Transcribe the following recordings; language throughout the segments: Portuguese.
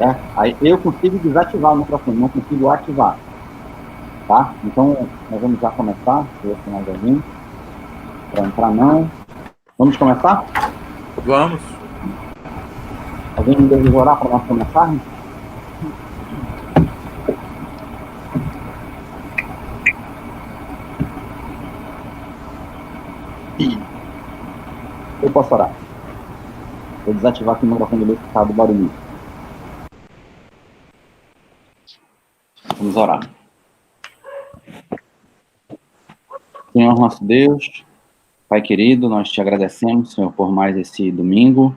certo? Aí eu consigo desativar o microfone, não consigo ativar, tá? Então, nós vamos já começar, ver se nós ouvimos. Para entrar, não. Vamos começar? Vamos. Alguém me deseja orar para nós começarmos? Eu posso orar. Vou desativar aqui o microfone do por causa do barulho. Vamos orar. Senhor nosso Deus, Pai querido, nós te agradecemos, Senhor, por mais esse domingo,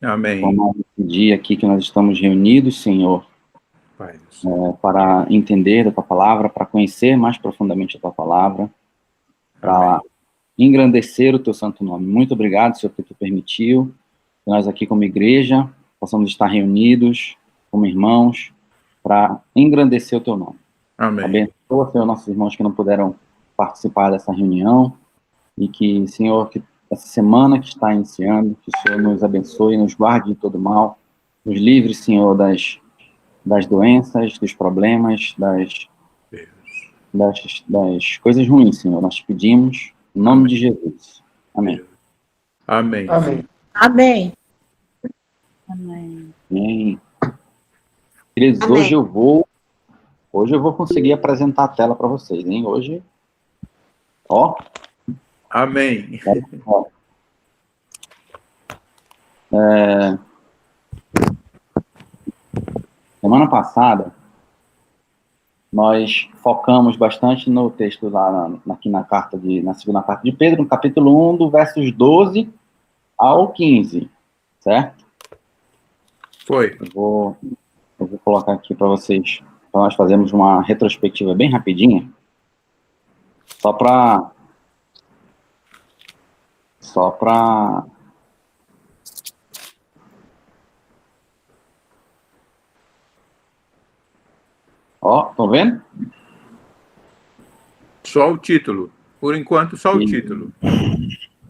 Amém. por mais esse dia aqui que nós estamos reunidos, Senhor, Pai. para entender a Tua Palavra, para conhecer mais profundamente a Tua Palavra, para engrandecer o Teu santo nome. Muito obrigado, Senhor, por Tu permitiu que nós aqui como igreja possamos estar reunidos como irmãos para engrandecer o Teu nome. Amém. Abençoa, Senhor, nossos irmãos que não puderam participar dessa reunião e que, Senhor, que essa semana que está iniciando, que o Senhor nos abençoe, nos guarde de todo mal, nos livre, Senhor, das doenças, dos problemas, das coisas ruins, Senhor. Nós te pedimos, em nome de Jesus. Amém. Amém. Amém. Amém. Amém. Queridos, Amém. Hoje eu vou conseguir apresentar a tela para vocês, hein? Hoje, ó. Amém. Ó. Semana passada, nós focamos bastante no texto lá aqui na segunda carta de Pedro, no capítulo 1, do versos 12 ao 15, certo? Foi. Eu vou colocar aqui para vocês, para nós fazermos uma retrospectiva bem rapidinha, só para ó, estão vendo? Só o título. Por enquanto, só o título.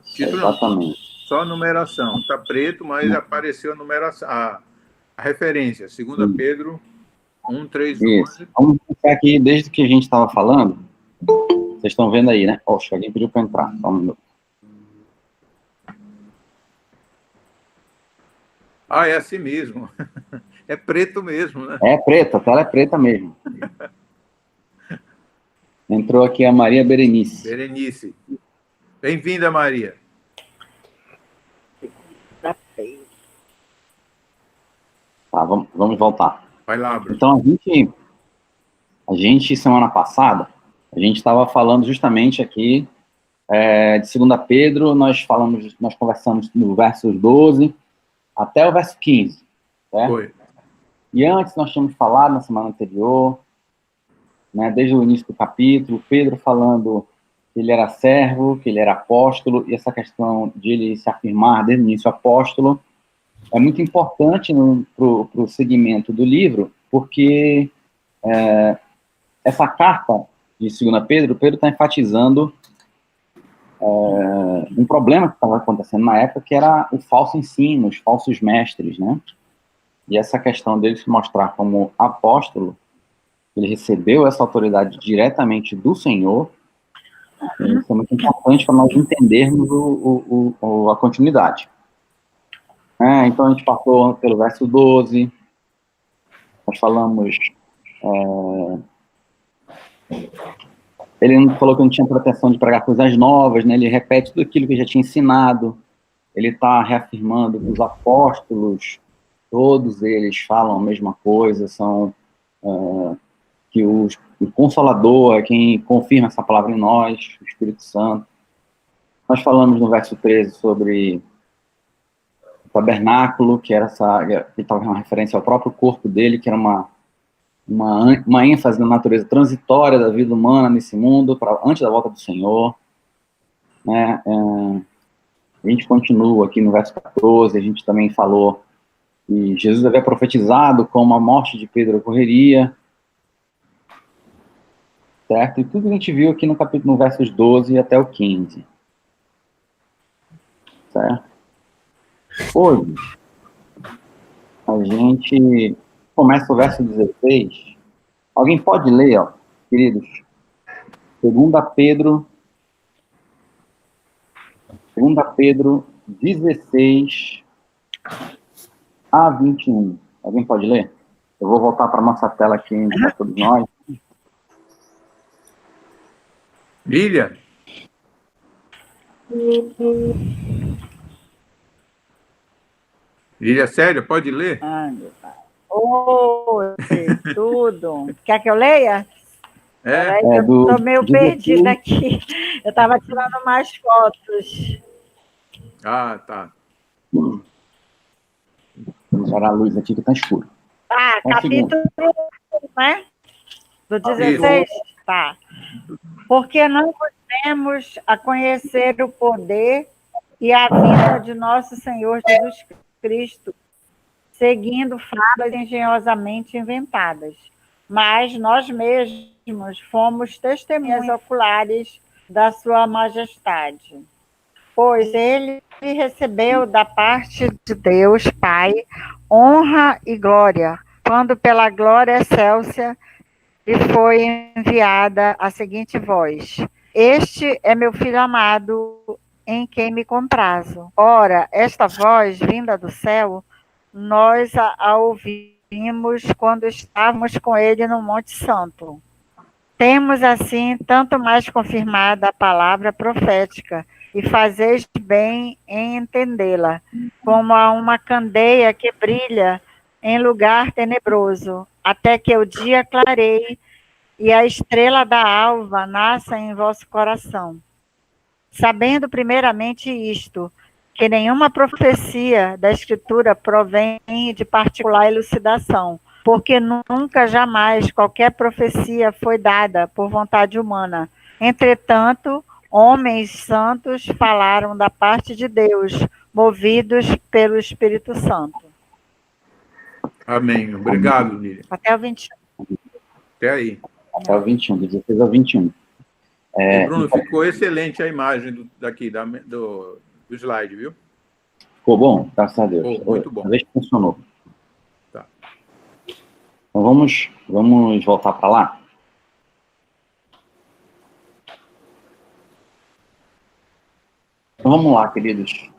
Título Exatamente. não. Só a numeração. Está preto, mas apareceu a numeração. A referência. 2 Pedro 1, 3, 11. Vamos ficar aqui desde que a gente estava falando. Vocês estão vendo aí, né? Poxa, alguém pediu para entrar. Só um minuto. Ah, é assim mesmo. É preto mesmo, né? É preta, a tela é preta mesmo. Entrou aqui a Maria Berenice. Berenice. Bem-vinda, Maria. Tá, vamos voltar. Vai lá, Bruno. Então, a gente, semana passada, a gente estava falando justamente aqui de 2 Pedro, nós conversamos no verso 12 até o verso 15, certo? Foi. E antes nós tínhamos falado na semana anterior, né, desde o início do capítulo, Pedro falando que ele era servo, que ele era apóstolo, e essa questão de ele se afirmar desde o início apóstolo é muito importante para o segmento do livro, porque essa carta de 2 Pedro está enfatizando um problema que estava acontecendo na época, que era o falso ensino, os falsos mestres, né? E essa questão dele se mostrar como apóstolo, ele recebeu essa autoridade diretamente do Senhor, isso é muito importante para nós entendermos a continuidade. Então, a gente passou pelo verso 12, nós falamos... ele falou que não tinha pretensão de pregar coisas novas, né? Ele repete tudo aquilo que já tinha ensinado, ele está reafirmando que os apóstolos, todos eles falam a mesma coisa, são que o Consolador é quem confirma essa palavra em nós, o Espírito Santo. Nós falamos no verso 13 sobre o tabernáculo, que estava uma referência ao próprio corpo dele, que era uma ênfase na natureza transitória da vida humana nesse mundo, antes da volta do Senhor. Né? A gente continua aqui no verso 14, a gente também falou que Jesus havia profetizado como a morte de Pedro ocorreria, certo? E tudo que a gente viu aqui no versos 12 até o 15. Certo? Hoje, a gente começa o verso 16. Alguém pode ler, ó, queridos? 2 Pedro 16 a 21. Alguém pode ler? Eu vou voltar para a nossa tela aqui, para todos nós. Lilian? Lilian, sério, pode ler? Oi, tudo. Quer que eu leia? É? Eu estou meio perdida aqui. Eu estava tirando mais fotos. Ah, tá. Vamos usar a luz aqui que está escuro. Tá, capítulo 1, né? Do 16? Tá. Porque não podemos a conhecer o poder e a vinda de nosso Senhor Jesus Cristo, seguindo fábulas engenhosamente inventadas. Mas nós mesmos fomos testemunhas oculares da sua majestade. Pois ele recebeu da parte de Deus Pai honra e glória, quando pela glória excelsa lhe foi enviada a seguinte voz: Este é meu filho amado, em quem me comprazo. Ora, esta voz vinda do céu, nós a ouvimos quando estávamos com ele no Monte Santo. Temos, assim, tanto mais confirmada a palavra profética, e fazeis bem em entendê-la, como a uma candeia que brilha em lugar tenebroso, até que o dia clareie e a estrela da alva nasça em vosso coração. Sabendo primeiramente isto, que nenhuma profecia da Escritura provém de particular elucidação, porque nunca, jamais, qualquer profecia foi dada por vontade humana. Entretanto, homens santos falaram da parte de Deus, movidos pelo Espírito Santo. Amém. Obrigado, Lilian. Até o 21. Até aí. Até o 21, do 16 ao 21. Bruno, ficou excelente a imagem do slide, viu? Ficou bom? Graças a Deus. Muito bom. A vez que funcionou. Tá. Então vamos voltar para lá? Então vamos lá, queridos.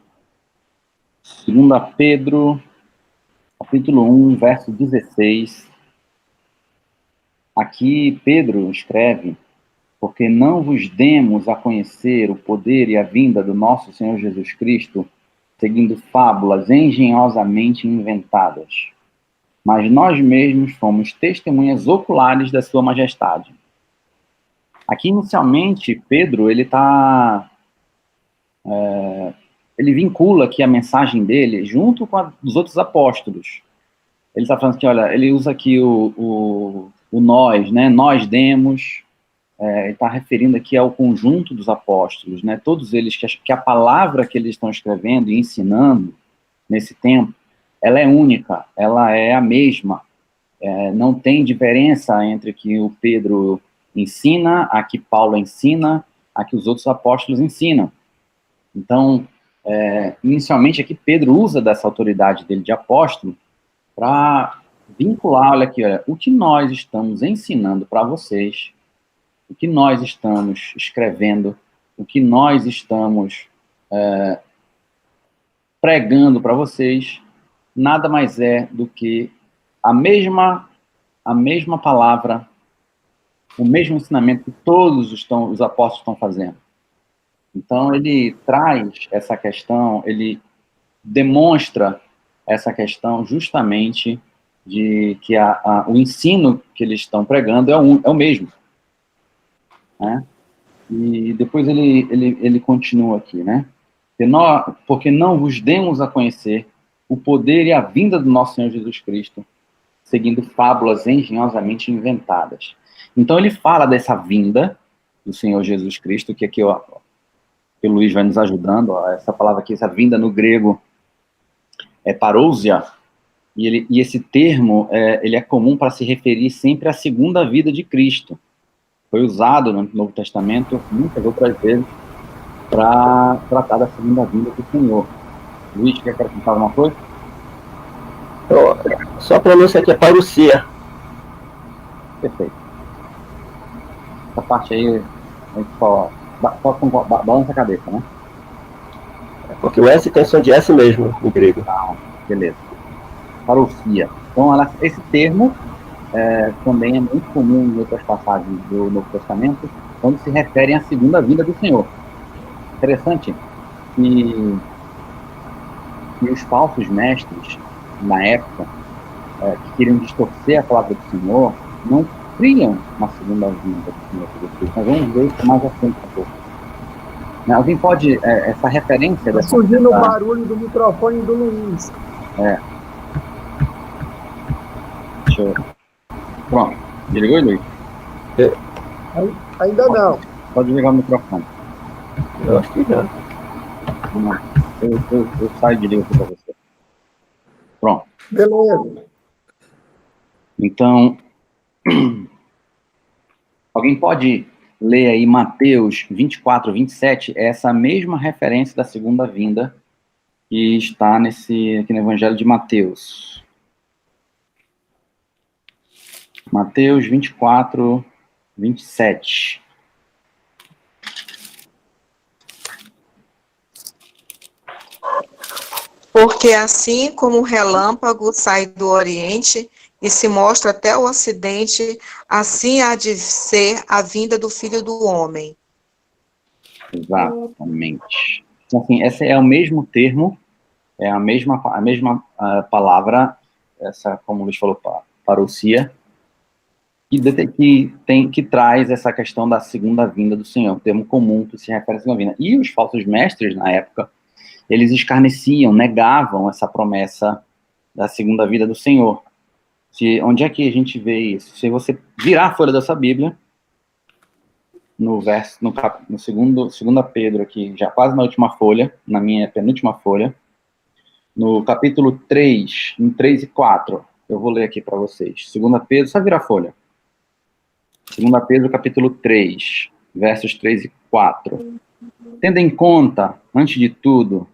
2 Pedro, capítulo 1, verso 16. Aqui Pedro escreve: porque não vos demos a conhecer o poder e a vinda do nosso Senhor Jesus Cristo, seguindo fábulas engenhosamente inventadas. Mas nós mesmos fomos testemunhas oculares da sua majestade. Aqui, inicialmente, Pedro, ele vincula aqui a mensagem dele junto com a dos outros apóstolos. Ele está falando que, olha, ele usa aqui o nós, né? Nós demos. Ele está referindo aqui ao conjunto dos apóstolos, né? Todos eles, que a palavra que eles estão escrevendo e ensinando nesse tempo, ela é única, ela é a mesma. Não tem diferença entre o que o Pedro ensina, a que Paulo ensina, a que os outros apóstolos ensinam. Então, inicialmente aqui Pedro usa dessa autoridade dele de apóstolo para vincular, olha aqui, olha, o que nós estamos ensinando para vocês, o que nós estamos escrevendo, o que nós estamos pregando para vocês, nada mais é do que a mesma palavra, o mesmo ensinamento que todos os apóstolos estão fazendo. Então, ele traz essa questão, ele demonstra essa questão justamente de que o ensino que eles estão pregando é o mesmo. Né? E depois ele continua aqui, né? Porque não vos demos a conhecer o poder e a vinda do nosso Senhor Jesus Cristo, seguindo fábulas engenhosamente inventadas. Então ele fala dessa vinda do Senhor Jesus Cristo, que aqui o Luiz vai nos ajudando, ó, essa palavra aqui, essa vinda no grego é parousia, e esse termo ele é comum para se referir sempre à segunda vida de Cristo. Foi usado no Novo Testamento muitas outras vezes para tratar da segunda vinda do Senhor. Luiz, quer acrescentar alguma coisa? Só a pronúncia aqui é parousia. Perfeito. Essa parte aí, a gente só balança a cabeça, né? Porque o S tem som de S mesmo, no grego. Beleza. Parousia. Então, esse termo também é muito comum em outras passagens do Novo Testamento, quando se referem à segunda vinda do Senhor. Interessante que os falsos mestres, na época, que queriam distorcer a palavra do Senhor, não criam uma segunda vinda do Senhor Jesus Cristo. Nós vamos ver isso mais à frente um pouco. Alguém pode, essa referência... Está surgindo o barulho do microfone do Luiz. Deixa eu... Pronto. Desligou, Luiz? Ainda não. Pode ligar o microfone. Eu acho que já. Eu saio de ligo aqui para você. Pronto. Beleza. Então, alguém pode ler aí Mateus 24, 27, essa mesma referência da segunda vinda que está aqui no Evangelho de Mateus. Mateus 24, 27. Porque assim como o relâmpago sai do Oriente e se mostra até o Ocidente, assim há de ser a vinda do Filho do Homem. Exatamente. Então, assim, esse é o mesmo termo, é a mesma palavra, essa, como o Luiz falou, parousia, que traz essa questão da segunda vinda do Senhor, um termo comum que se refere à segunda vinda. E os falsos mestres, na época, eles escarneciam, negavam essa promessa da segunda vinda do Senhor. Onde é que a gente vê isso? Se você virar a folha da sua Bíblia, no segunda Pedro aqui, já quase na última folha, na minha penúltima folha, no capítulo 3, em 3 e 4, eu vou ler aqui para vocês. 2 Pedro, só virar a folha. 2 Pedro, capítulo 3, versos 3 e 4. Tendo em conta, antes de tudo,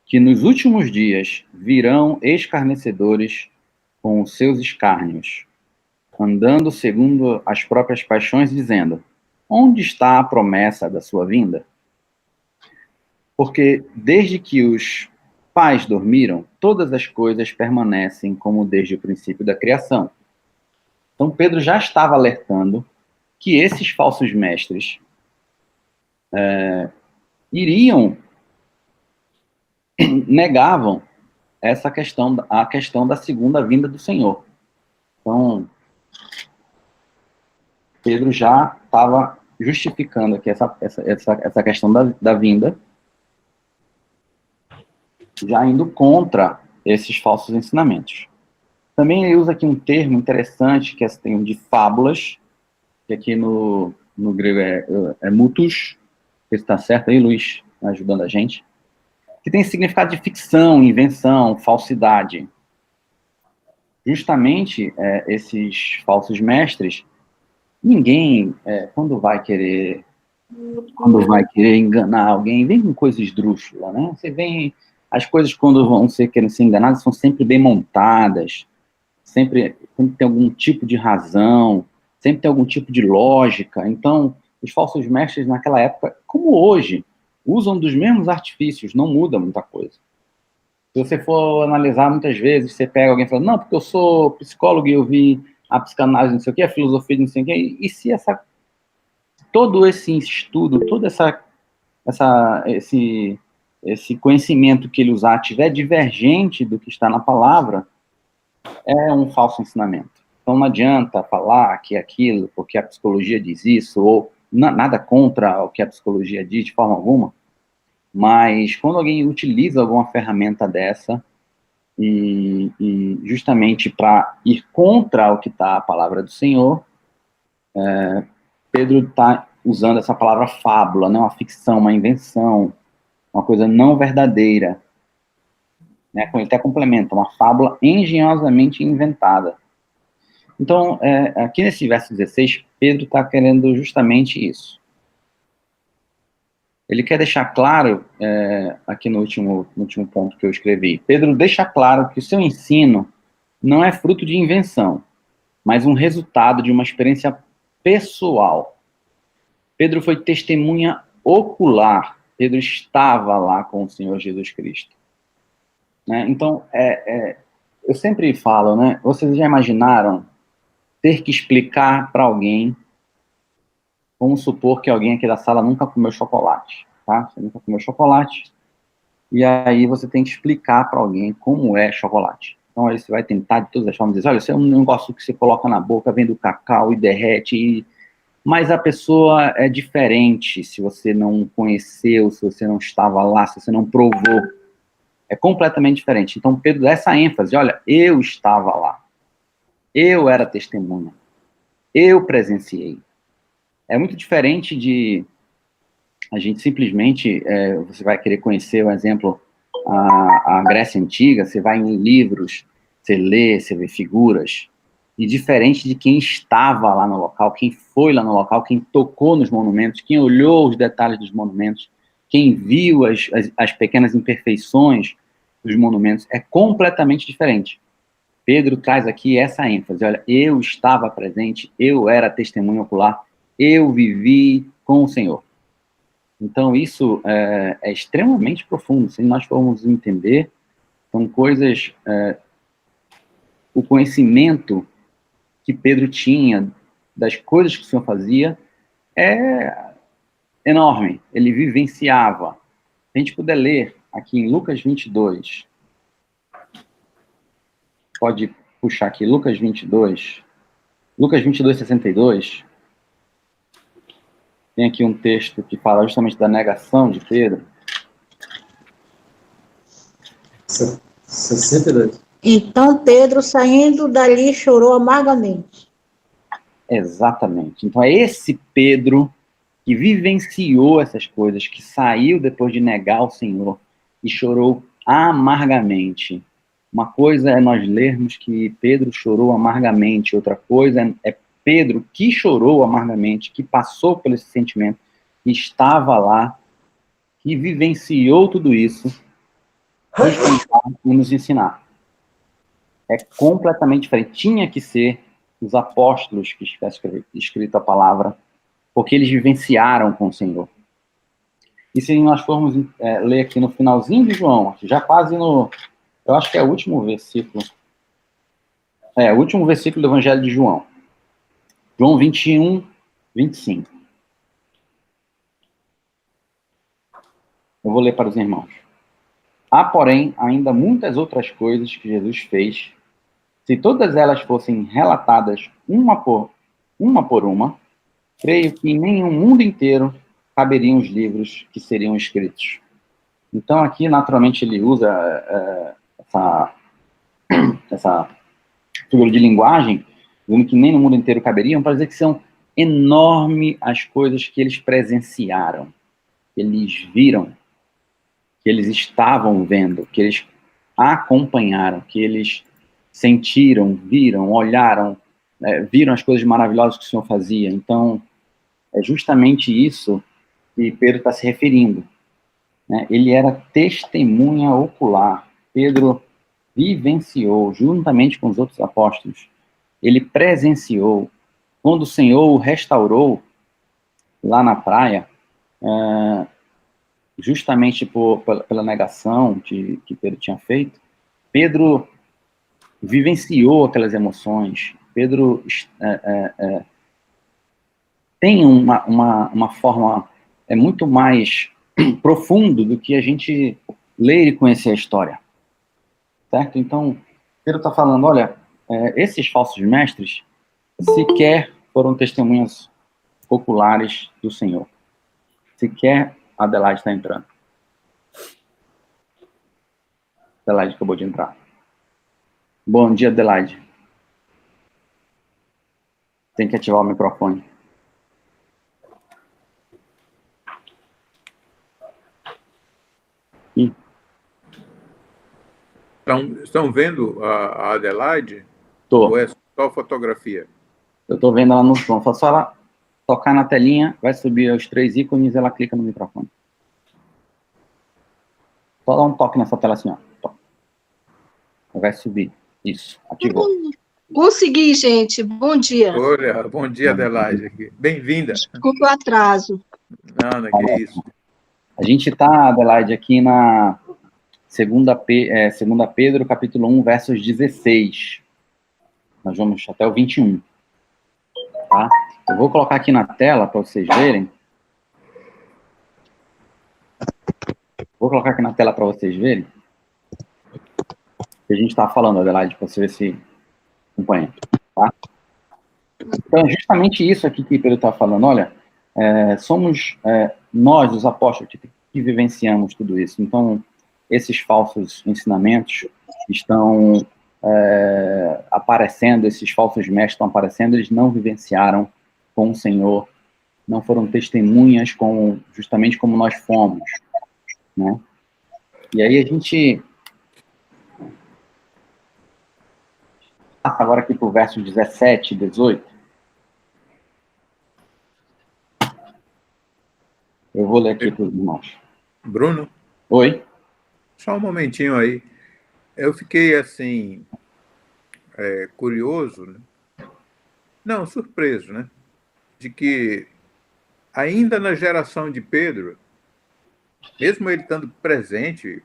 que nos últimos dias virão escarnecedores com os seus escárnios, andando segundo as próprias paixões, dizendo: onde está a promessa da sua vinda? Porque desde que os pais dormiram, todas as coisas permanecem como desde o princípio da criação. Então Pedro já estava alertando que esses falsos mestres negavam a questão da segunda vinda do Senhor. Então, Pedro já estava justificando aqui essa questão da vinda, já indo contra esses falsos ensinamentos. Também ele usa aqui um termo interessante, que é esse termo de fábulas, que aqui no grego é mutus, que está certo aí, Luiz, ajudando a gente, que tem significado de ficção, invenção, falsidade. Justamente esses falsos mestres, ninguém, quando vai querer enganar alguém, vem com coisa esdrúxula, né? Você vem, as coisas quando querem ser enganadas são sempre bem montadas, sempre tem algum tipo de razão, sempre tem algum tipo de lógica. Então, os falsos mestres naquela época, como hoje, usam dos mesmos artifícios, não muda muita coisa. Se você for analisar muitas vezes, você pega alguém e fala, não, porque eu sou psicólogo e eu vi a psicanálise, não sei o quê, a filosofia, não sei o quê, e se todo esse estudo, todo esse conhecimento que ele usar tiver divergente do que está na palavra, é um falso ensinamento. Então não adianta falar que é aquilo, porque a psicologia diz isso, ou nada contra o que a psicologia diz de forma alguma, mas quando alguém utiliza alguma ferramenta dessa, e justamente para ir contra o que está a palavra do Senhor, Pedro está usando essa palavra fábula, né? Uma ficção, uma invenção, uma coisa não verdadeira. Né? Ele até complementa, uma fábula engenhosamente inventada. Então, aqui nesse verso 16, Pedro está querendo justamente isso. Ele quer deixar claro, aqui no último ponto que eu escrevi, Pedro deixa claro que o seu ensino não é fruto de invenção, mas um resultado de uma experiência pessoal. Pedro foi testemunha ocular. Pedro estava lá com o Senhor Jesus Cristo. Né? Então, eu sempre falo, né? Vocês já imaginaram ter que explicar para alguém, vamos supor que alguém aqui da sala nunca comeu chocolate, tá? Você nunca comeu chocolate, e aí você tem que explicar para alguém como é chocolate. Então, aí você vai tentar de todas as formas dizer, olha, isso é um negócio que você coloca na boca, vem do cacau e derrete, mas a pessoa é diferente se você não conheceu, se você não estava lá, se você não provou. É completamente diferente. Então, Pedro dá essa ênfase, olha, eu estava lá. Eu era testemunha. Eu presenciei. É muito diferente de a gente simplesmente, você vai querer conhecer, por exemplo, a Grécia Antiga, você vai em livros, você lê, você vê figuras, e diferente de quem estava lá no local, quem foi lá no local, quem tocou nos monumentos, quem olhou os detalhes dos monumentos, quem viu as pequenas imperfeições dos monumentos, é completamente diferente. Pedro traz aqui essa ênfase, olha, eu estava presente, eu era testemunha ocular, eu vivi com o Senhor. Então, isso é extremamente profundo. Se nós formos entender, são coisas... o conhecimento que Pedro tinha das coisas que o Senhor fazia é enorme. Ele vivenciava. Se a gente puder ler aqui em Lucas 22, pode puxar aqui, Lucas 22, 62, tem aqui um texto que fala justamente da negação de Pedro. 62. Então Pedro, saindo dali, chorou amargamente. Exatamente. Então é esse Pedro que vivenciou essas coisas, que saiu depois de negar o Senhor e chorou amargamente. Uma coisa é nós lermos que Pedro chorou amargamente, outra coisa é Pedro que chorou amargamente, que passou por esse sentimento, que estava lá, que vivenciou tudo isso, nos contar e nos ensinar. É completamente diferente. Tinha que ser os apóstolos que tivessem escrito a palavra, porque eles vivenciaram com o Senhor. E se nós formos ler aqui no finalzinho de João, já quase no... Eu acho que é o último versículo. O último versículo do Evangelho de João. João 21, 25. Eu vou ler para os irmãos. Há, porém, ainda muitas outras coisas que Jesus fez. Se todas elas fossem relatadas uma por uma, creio que nem no mundo inteiro caberiam os livros que seriam escritos. Então, aqui, naturalmente, ele usa essa figura de linguagem, dizendo que nem no mundo inteiro caberiam, para dizer que são enormes as coisas que eles presenciaram, que eles viram, que eles estavam vendo, que eles acompanharam, que eles sentiram, viram, olharam, viram as coisas maravilhosas que o Senhor fazia. Então, é justamente isso que Pedro está se referindo. Né? Ele era testemunha ocular. Pedro vivenciou, juntamente com os outros apóstolos, ele presenciou. Quando o Senhor o restaurou lá na praia, justamente pela negação que Pedro tinha feito, Pedro vivenciou aquelas emoções. Pedro tem uma forma muito mais profundo do que a gente ler e conhecer a história. Certo? Então, Pedro está falando, olha, esses falsos mestres sequer foram testemunhas oculares do Senhor. Sequer a Adelaide está entrando. Adelaide acabou de entrar. Bom dia, Adelaide. Tem que ativar o microfone. Estão vendo a Adelaide? Tô. Ou é só fotografia? Eu estou vendo ela no som. Só ela tocar na telinha, vai subir os 3 ícones e ela clica no microfone. Só dá um toque nessa tela assim, ó. Vai subir. Isso, ativou. Consegui, gente. Bom dia. Olha, bom dia, Adelaide. Bem-vinda. Desculpa o atraso. Nada, que isso. A gente está, Adelaide, aqui na segunda Pedro, capítulo 1, versos 16. Nós vamos até o 21. Tá? Eu vou colocar aqui na tela para vocês verem. Vou colocar aqui na tela para vocês verem o que a gente está falando, Adelaide, para você ver se acompanha. Tá? Então, é justamente isso aqui que Pedro está falando. Olha, somos nós, os apóstolos, que vivenciamos tudo isso. Então, esses falsos ensinamentos estão aparecendo, esses falsos mestres estão aparecendo, eles não vivenciaram com o Senhor, não foram testemunhas justamente como nós fomos, né? E aí a gente passa agora aqui para o verso 17 e 18. Eu vou ler aqui para os irmãos. Bruno? Oi? Só um momentinho aí. Eu fiquei, assim, curioso, né? Não, surpreso, né? De que, ainda na geração de Pedro, mesmo ele estando presente,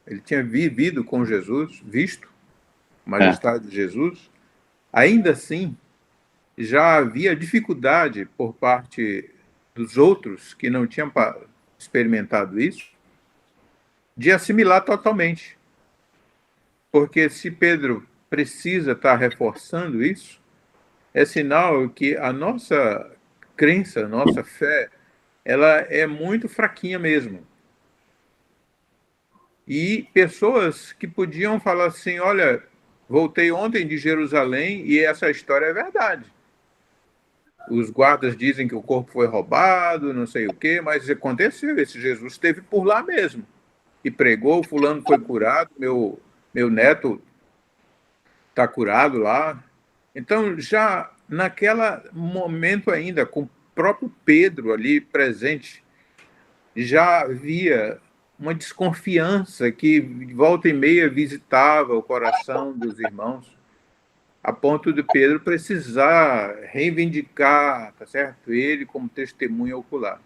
ele tinha vivido com Jesus, visto a majestade de Jesus, ainda assim, já havia dificuldade por parte dos outros que não tinham experimentado isso, de assimilar totalmente. Porque se Pedro precisa estar reforçando isso, é sinal que a nossa crença, a nossa fé, ela é muito fraquinha mesmo. E pessoas que podiam falar assim, olha, voltei ontem de Jerusalém e essa história é verdade. Os guardas dizem que o corpo foi roubado, não sei o quê, mas aconteceu, esse Jesus esteve por lá mesmo. E pregou, fulano foi curado, meu neto está curado lá. Então, já naquele momento ainda, com o próprio Pedro ali presente, já havia uma desconfiança que volta e meia visitava o coração dos irmãos, a ponto de Pedro precisar reivindicar, tá certo? Ele como testemunha ocular.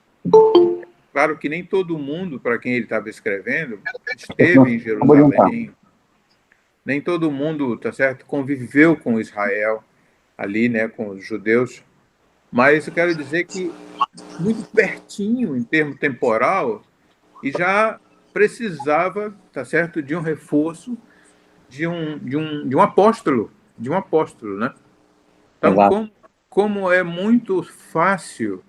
Claro que nem todo mundo, para quem ele estava escrevendo, esteve em Jerusalém. Nem todo mundo, tá certo, conviveu com Israel ali, né, com os judeus. Mas eu quero dizer que muito pertinho em termo temporal e já precisava, tá certo, de um reforço de um apóstolo, né? Então, como é muito fácil,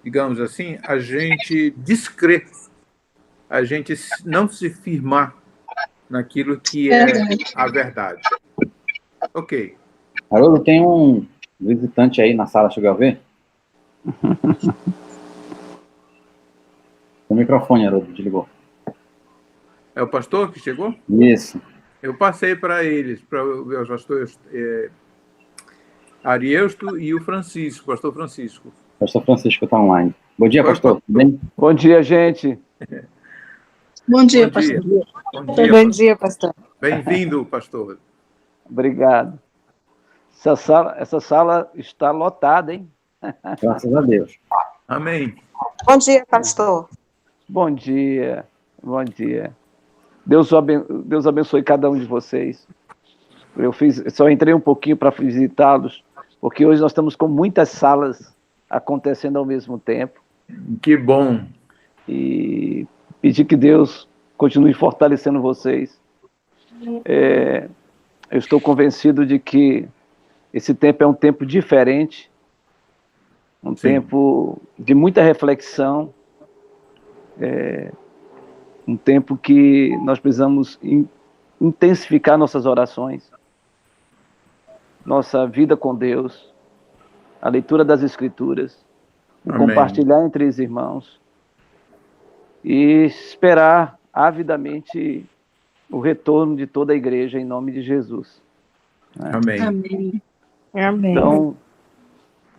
digamos assim, a gente descrer, a gente não se firmar naquilo que é a verdade. Ok. Haroldo, tem um visitante aí na sala, chegou a ver? O microfone, Haroldo, desligou. É o pastor que chegou? Isso. Eu passei para eles, para os pastores Arieusto e o Francisco, pastor Francisco. Pastor Francisco está online. Bom dia, pastor. Tudo bem? Bom dia, gente. Bom dia, pastor. Bom dia, pastor. Bem-vindo, pastor. Obrigado. Essa sala está lotada, hein? Graças a Deus. Amém. Bom dia, pastor. Bom dia. Bom dia. Deus abençoe cada um de vocês. Só entrei um pouquinho para visitá-los, porque hoje nós estamos com muitas salas acontecendo ao mesmo tempo. Que bom. E pedir que Deus continue fortalecendo vocês. Eu estou convencido de que esse tempo é um tempo diferente, um tempo de muita reflexão, um tempo que nós precisamos intensificar nossas orações, nossa vida com Deus, a leitura das Escrituras, o compartilhar entre os irmãos e esperar avidamente o retorno de toda a igreja em nome de Jesus. Amém. Amém. Amém. Então,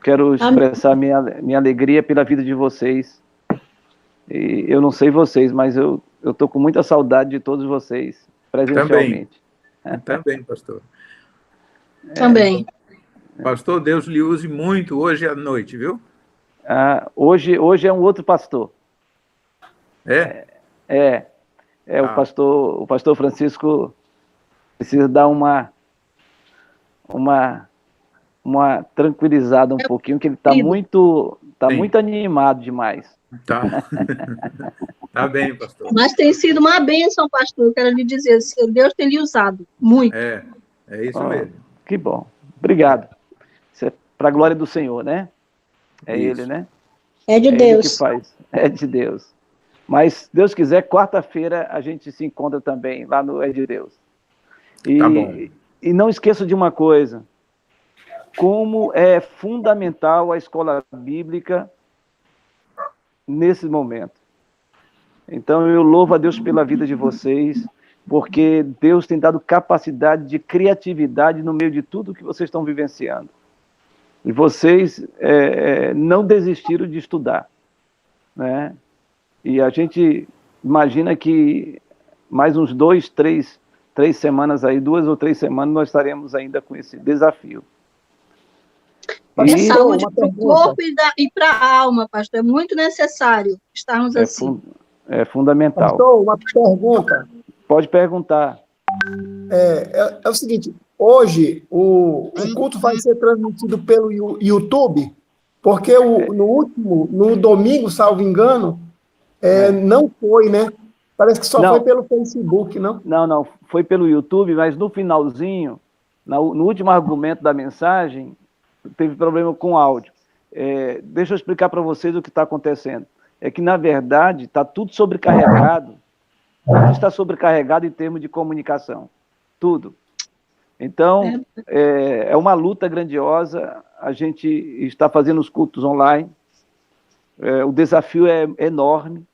quero expressar minha alegria pela vida de vocês. E eu não sei vocês, mas eu estou com muita saudade de todos vocês, presencialmente. Também, pastor. Também. Pastor, Deus lhe use muito hoje à noite, viu? Hoje é um outro pastor. O pastor Francisco precisa dar uma tranquilizada um pouquinho, que ele está muito animado demais. Tá bem, pastor. Mas tem sido uma bênção, pastor, eu quero lhe dizer, Deus tem lhe usado muito. É isso mesmo. Que bom. Obrigado. Isso é para a glória do Senhor, né? É Isso. Ele, né? É de Ele Deus. que faz. É de Deus. Mas, se Deus quiser, quarta-feira a gente se encontra também lá no É de Deus. Tá bom. E não esqueça de uma coisa, como é fundamental a escola bíblica nesse momento. Então, eu louvo a Deus pela vida de vocês, porque Deus tem dado capacidade de criatividade no meio de tudo que vocês estão vivenciando. E vocês não desistiram de estudar, né? E a gente imagina que mais uns 3 semanas aí, 2 ou 3 semanas, nós estaremos ainda com esse desafio. É saúde para o corpo e para a alma, pastor. É muito necessário estarmos assim. É fundamental. Pastor, uma pergunta. Pode perguntar. É o seguinte, hoje o culto vai ser transmitido pelo YouTube, porque no domingo, salvo engano, não foi, né? Parece que só foi pelo Facebook, não? Não, foi pelo YouTube, mas no finalzinho, no último argumento da mensagem, teve problema com o áudio. Deixa eu explicar para vocês o que está acontecendo. É que, na verdade, está tudo sobrecarregado. Tudo está sobrecarregado em termos de comunicação. Tudo. Então, é uma luta grandiosa. A gente está fazendo os cultos online. O desafio é enorme,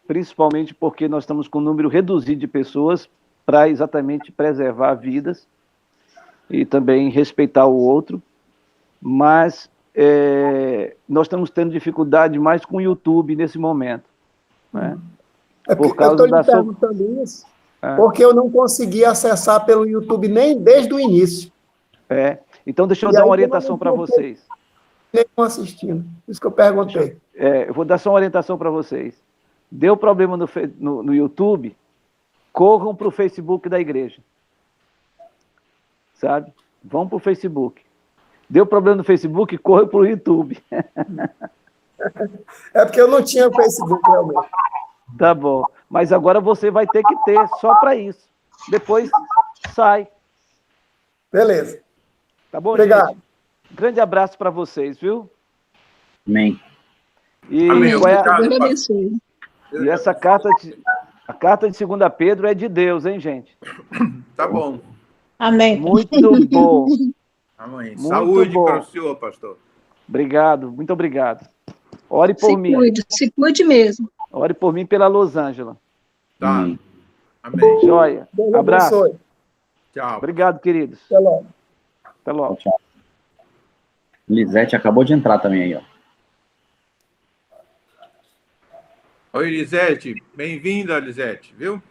principalmente porque nós estamos com um número reduzido de pessoas para exatamente preservar vidas e também respeitar o outro. Mas nós estamos tendo dificuldade mais com o YouTube nesse momento, né? Por causa da perguntando isso, porque eu não consegui acessar pelo YouTube nem desde o início. Então, deixa eu dar uma orientação para vocês. Nenhum assistindo, isso que eu perguntei. Eu vou dar só uma orientação para vocês. Deu problema no YouTube, corram para o Facebook da igreja. Sabe? Vão para o Facebook. Deu problema no Facebook, corre para o YouTube. É porque eu não tinha o Facebook, realmente. Tá bom. Mas agora você vai ter que ter, só para isso. Depois sai. Beleza. Tá bom, obrigado. Gente? Grande abraço para vocês, viu? Amém. Amém. E essa carta a carta de 2 Pedro é de Deus, hein, gente? Tá bom. Amém. Muito bom. Amém. Muito Saúde bom. para o senhor, pastor. Obrigado, muito obrigado. Ore por mim. Se cuide mesmo. Ore por mim pela Rosângela. Tá. Amém. Amém. Joia. Abraço. Tchau. Obrigado, queridos. Até logo. Até logo. Tchau. Lisete acabou de entrar também aí, ó. Oi, Lisete. Bem-vinda, Lisete, viu?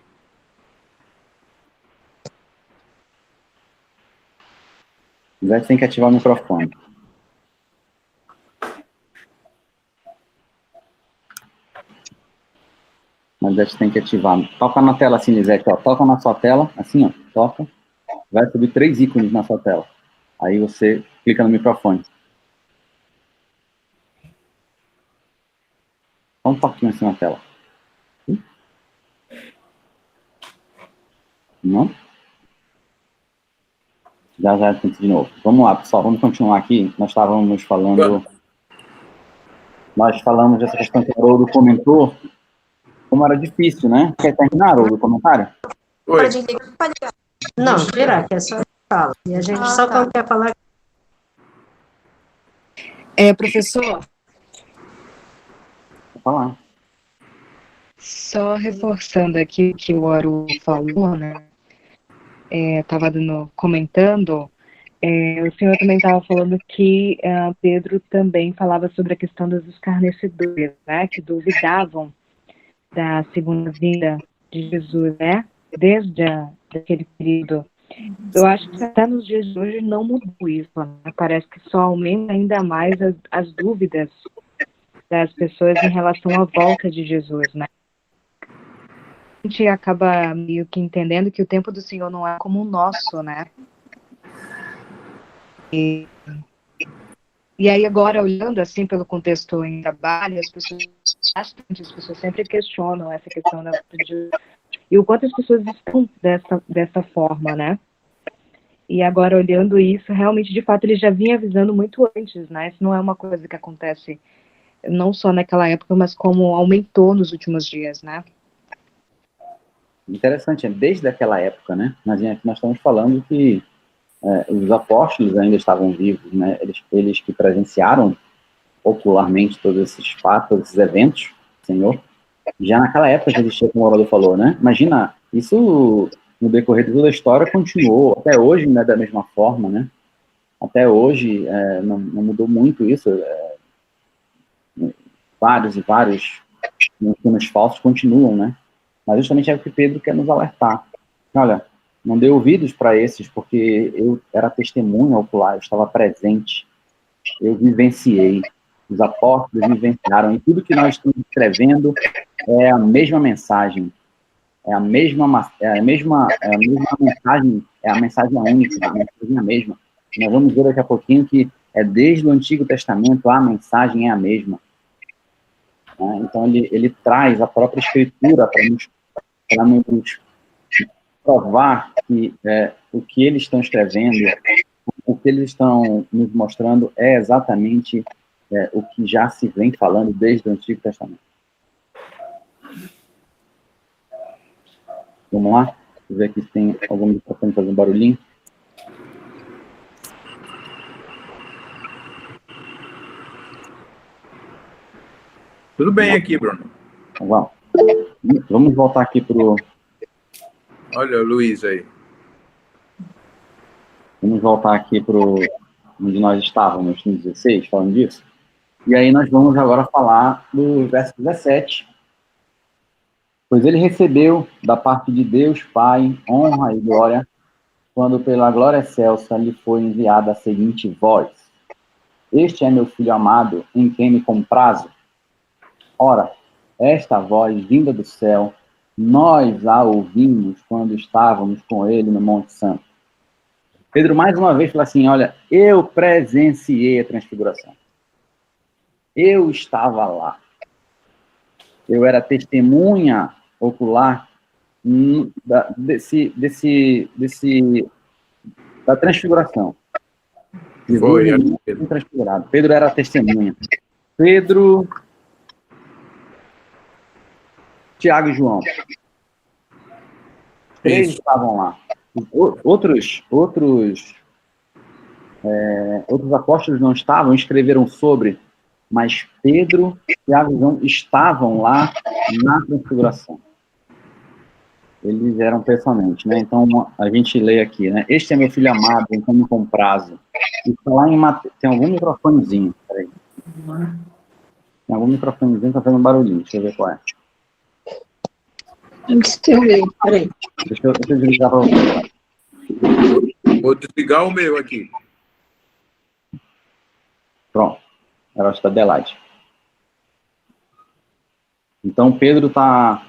Lisete tem que ativar o microfone. Mas Lisete tem que ativar. Toca na tela assim, Lisete, ó. Toca na sua tela, assim, ó. Toca. Vai subir 3 ícones na sua tela. Aí você clica no microfone. Só um toquinho assim na tela. Não? Já tenta de novo. Vamos lá, pessoal. Vamos continuar aqui. Nós estávamos falando... Nós falamos dessa questão que o Haroldo comentou. Como era difícil, né? Quer terminar, Haroldo, o comentário? Oi. Não, direto, é só fala. E a gente só quando quer falar... Professor, Vou falar. só reforçando aqui o que o Aru falou, né? Estava comentando, o senhor também estava falando que Pedro também falava sobre a questão dos escarnecedores, né? Que duvidavam da segunda vinda de Jesus, né? Desde aquele período Eu acho que até nos dias de hoje não mudou isso, né? Parece que só aumenta ainda mais as dúvidas das pessoas em relação à volta de Jesus, né? A gente acaba meio que entendendo que o tempo do Senhor não é como o nosso, né? E aí agora, olhando assim pelo contexto em trabalho, as pessoas sempre questionam essa questão e o quanto as pessoas estão dessa forma, né? E agora, olhando isso, realmente, de fato, ele já vinha avisando muito antes, né? Isso não é uma coisa que acontece não só naquela época, mas como aumentou nos últimos dias, né? Interessante, desde aquela época, né? Nós estamos falando que os apóstolos ainda estavam vivos, né? Eles que presenciaram ocularmente todos esses fatos, todos esses eventos, Senhor, já naquela época já existia, como o orador falou, né? Imagina, isso no decorrer de toda a história continuou, até hoje não é da mesma forma, né? Até hoje não mudou muito isso, vários e vários ensinos falsos continuam, né? Mas justamente é o que Pedro quer nos alertar. Olha, não dê ouvidos para esses, porque eu era testemunha ocular, eu estava presente, eu vivenciei, os apóstolos vivenciaram, e tudo que nós estamos escrevendo é a mesma mensagem, é a mesma mensagem, é a mensagem única, a mensagem é a mesma. Nós vamos ver daqui a pouquinho que desde o Antigo Testamento a mensagem é a mesma. Então ele traz a própria Escritura para nos provar que o que eles estão escrevendo, o que eles estão nos mostrando é exatamente o que já se vem falando desde o Antigo Testamento. Vamos lá? Deixa eu ver aqui se tem algum microfone fazendo barulhinho. Tudo bem aqui, Bruno. Vamos. Vamos voltar aqui para o... Olha o Luiz aí. Vamos voltar aqui para onde nós estávamos, no 16, falando disso. E aí nós vamos agora falar do verso 17. Pois ele recebeu da parte de Deus, Pai, honra e glória, quando pela glória excelsa lhe foi enviada a seguinte voz: Este é meu Filho amado, em quem me comprazo. Ora, esta voz vinda do céu, nós a ouvimos quando estávamos com ele no Monte Santo. Pedro mais uma vez fala assim, olha, eu presenciei a transfiguração. Eu estava lá. Eu era testemunha ocular da transfiguração. Foi. Transfigurado. Pedro era testemunha. Pedro, Tiago e João. Três estavam lá. Outros apóstolos não estavam, escreveram sobre, mas Pedro, Tiago e João estavam lá na transfiguração. Eles eram pessoalmente, né? Então, a gente lê aqui, né? Este é meu filho amado, em quem me comprazo. E lá em Mateus, tem algum microfonezinho, peraí. Tem algum microfonezinho que tá fazendo barulhinho, deixa eu ver qual é. Deixa eu ver, peraí. Deixa eu desligar para você. Vou desligar o meu aqui. Pronto. Agora está Adelaide. Então, Pedro está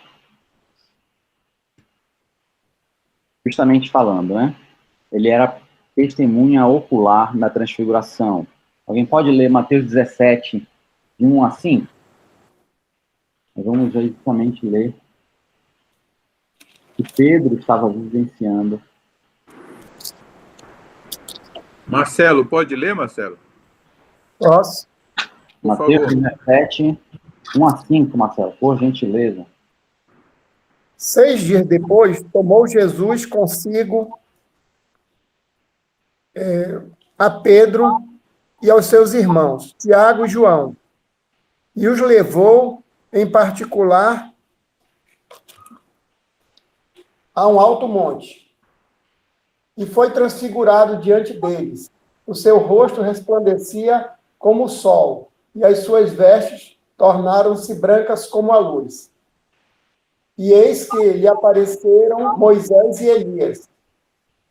justamente falando, né? Ele era testemunha ocular na transfiguração. Alguém pode ler Mateus 17, de 1 a 5? Nós vamos justamente ler que Pedro estava vivenciando. Marcelo, pode ler, Marcelo? Posso? Mateus 17, 1 a 5, Marcelo, por gentileza. 6 dias depois, tomou Jesus consigo a Pedro e aos seus irmãos, Tiago e João, e os levou, em particular, a um alto monte, e foi transfigurado diante deles. O seu rosto resplandecia como o sol, e as suas vestes tornaram-se brancas como a luz. E eis que lhe apareceram Moisés e Elias,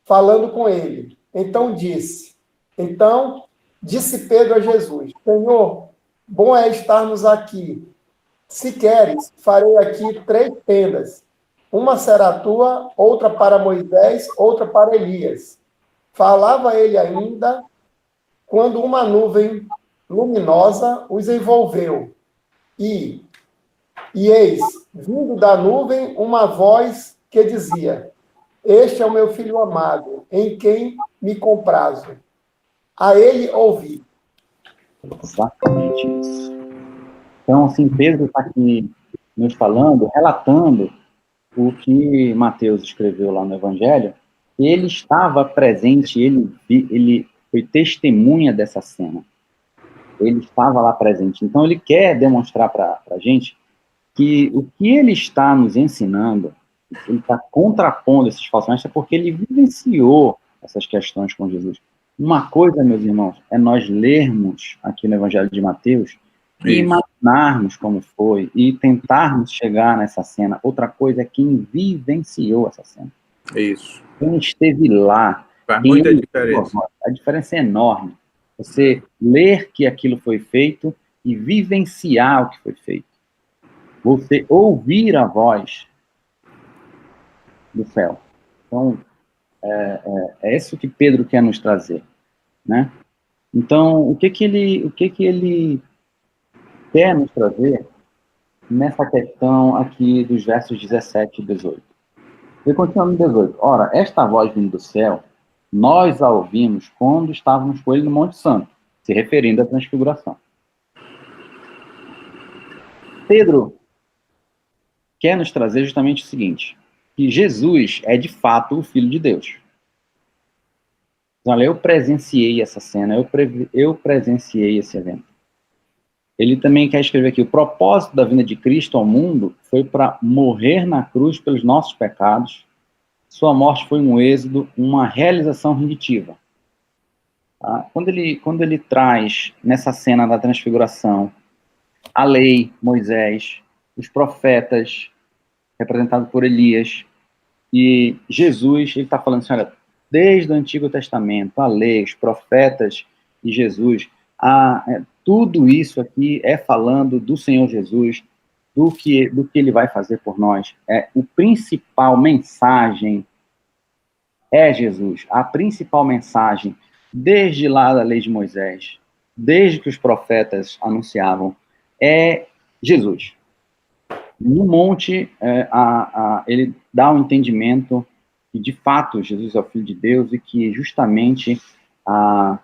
falando com ele. Então disse Pedro a Jesus: Senhor, bom é estarmos aqui. Se queres, farei aqui 3 tendas. Uma será tua, outra para Moisés, outra para Elias. Falava ele ainda, quando uma nuvem luminosa os envolveu. E eis, vindo da nuvem, uma voz que dizia: Este é o meu filho amado, em quem me comprazo. A ele ouvi. Exatamente isso. Então, assim, Pedro está aqui nos falando, relatando o que Mateus escreveu lá no Evangelho. Ele estava presente, ele foi testemunha dessa cena. Ele estava lá presente. Então, ele quer demonstrar para a gente que o que ele está nos ensinando, ele está contrapondo esses falsos mestres, porque ele vivenciou essas questões com Jesus. Uma coisa, meus irmãos, é nós lermos aqui no Evangelho de Mateus e imaginarmos como foi e tentarmos chegar nessa cena. Outra coisa é quem vivenciou essa cena. Isso. Quem esteve lá. Faz muita diferença. A diferença é enorme. Você ler que aquilo foi feito e vivenciar o que foi feito. Você ouvir a voz do céu. Então, é isso que Pedro quer nos trazer, né? Então, o que ele quer nos trazer nessa questão aqui dos versos 17 e 18? Ele continua no 18. Ora, esta voz vindo do céu, nós a ouvimos quando estávamos com ele no Monte Santo, se referindo à transfiguração. Pedro quer nos trazer justamente o seguinte, que Jesus é de fato o Filho de Deus. Olha, eu presenciei essa cena, eu presenciei esse evento. Ele também quer escrever aqui, o propósito da vinda de Cristo ao mundo foi para morrer na cruz pelos nossos pecados. Sua morte foi um êxodo, uma realização redentiva. Tá? Quando ele traz nessa cena da transfiguração a lei, Moisés, os profetas, representados por Elias, e Jesus, ele está falando assim, olha, desde o Antigo Testamento, a lei, os profetas e Jesus, tudo isso aqui é falando do Senhor Jesus, do que ele vai fazer por nós. O principal mensagem é Jesus. A principal mensagem, desde lá da lei de Moisés, desde que os profetas anunciavam, é Jesus. No monte, ele dá um entendimento que, de fato, Jesus é o Filho de Deus e que, justamente, a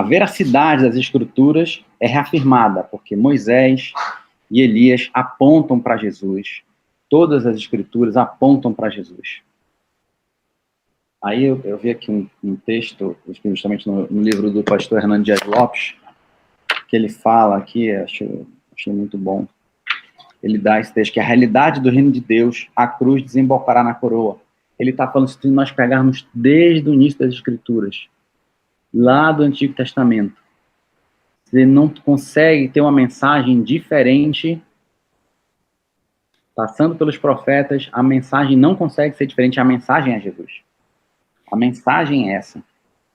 veracidade das Escrituras é reafirmada, porque Moisés e Elias apontam para Jesus. Todas as Escrituras apontam para Jesus. Aí eu vi aqui um texto, justamente no livro do pastor Hernando Dias Lopes, que ele fala aqui, achei muito bom. Ele dá esse texto, que é a realidade do reino de Deus, a cruz desembocará na coroa. Ele está falando, se nós pegarmos desde o início das Escrituras, lá do Antigo Testamento, você não consegue ter uma mensagem diferente, passando pelos profetas, a mensagem não consegue ser diferente, a mensagem é Jesus. A mensagem é essa.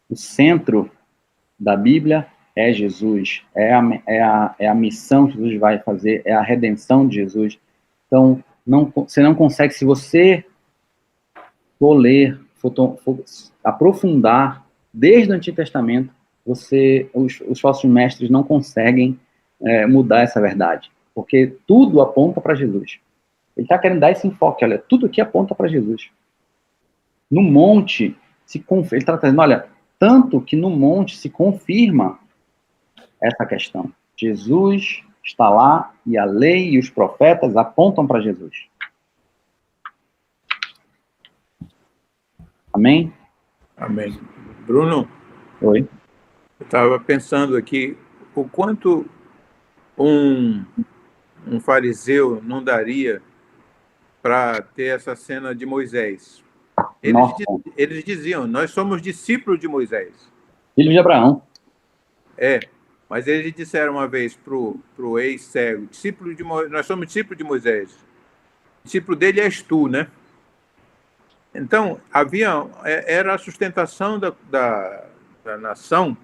O centro da Bíblia é Jesus, é a missão que Jesus vai fazer, é a redenção de Jesus. Então, você não consegue, se você for ler, for aprofundar, desde o Antigo Testamento, os falsos mestres não conseguem mudar essa verdade, porque tudo aponta para Jesus. Ele está querendo dar esse enfoque, olha, tudo aqui aponta para Jesus. No monte, ele está trazendo, olha, tanto que no monte se confirma essa questão. Jesus está lá e a lei e os profetas apontam para Jesus. Amém? Amém. Bruno? Oi? Eu estava pensando aqui, o quanto um fariseu não daria para ter essa cena de Moisés. Eles diziam, nós somos discípulos de Moisés. Filho de Abraão. Mas eles disseram uma vez para o ex-cego, nós somos discípulos de Moisés. Discípulo dele és tu, né? Então, era a sustentação da nação,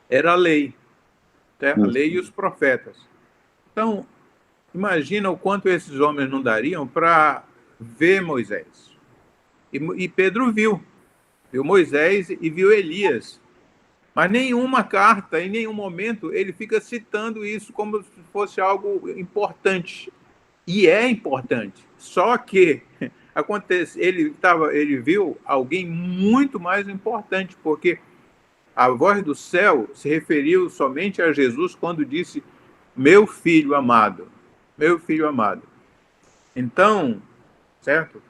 era a lei, né? A lei e os profetas. Então, imagina o quanto esses homens não dariam para ver Moisés. E Pedro viu Moisés e viu Elias. Mas nenhuma carta, em nenhum momento, ele fica citando isso como se fosse algo importante. E é importante. Só que acontece, ele viu alguém muito mais importante, porque a voz do céu se referiu somente a Jesus quando disse: meu filho amado, meu filho amado. Então, certo?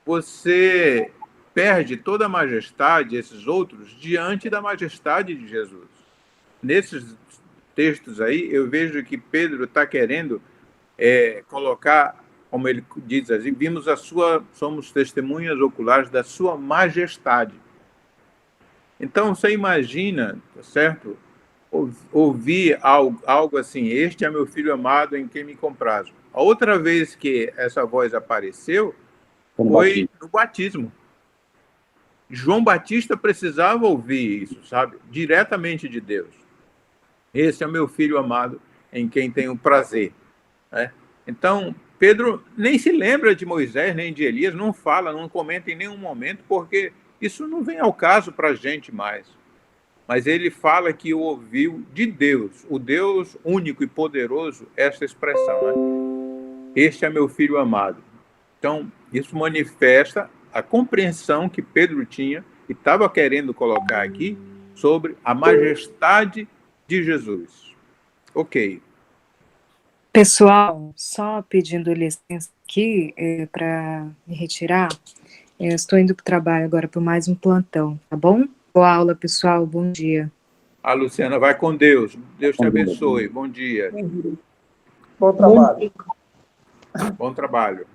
Você perde toda a majestade, esses outros, diante da majestade de Jesus. Nesses textos aí, eu vejo que Pedro está querendo colocar, como ele diz assim, somos testemunhas oculares da sua majestade. Então, você imagina, certo? Ouvir algo assim: este é meu filho amado em quem me comprazo. A outra vez que essa voz apareceu foi no batismo. João Batista precisava ouvir isso, sabe? Diretamente de Deus. Esse é o meu filho amado em quem tenho prazer. Né? Então, Pedro nem se lembra de Moisés, nem de Elias, não fala, não comenta em nenhum momento, porque isso não vem ao caso para a gente mais. Mas ele fala que ouviu de Deus, o Deus único e poderoso, essa expressão. Né? Este é meu filho amado. Então, isso manifesta a compreensão que Pedro tinha e estava querendo colocar aqui sobre a majestade de Jesus. Ok. Pessoal, só pedindo licença aqui para me retirar. Eu estou indo para o trabalho agora por mais um plantão, tá bom? Boa aula, pessoal. Bom dia. Luciana, vai com Deus. Deus te abençoe. Bom dia. Bom trabalho. Bom trabalho.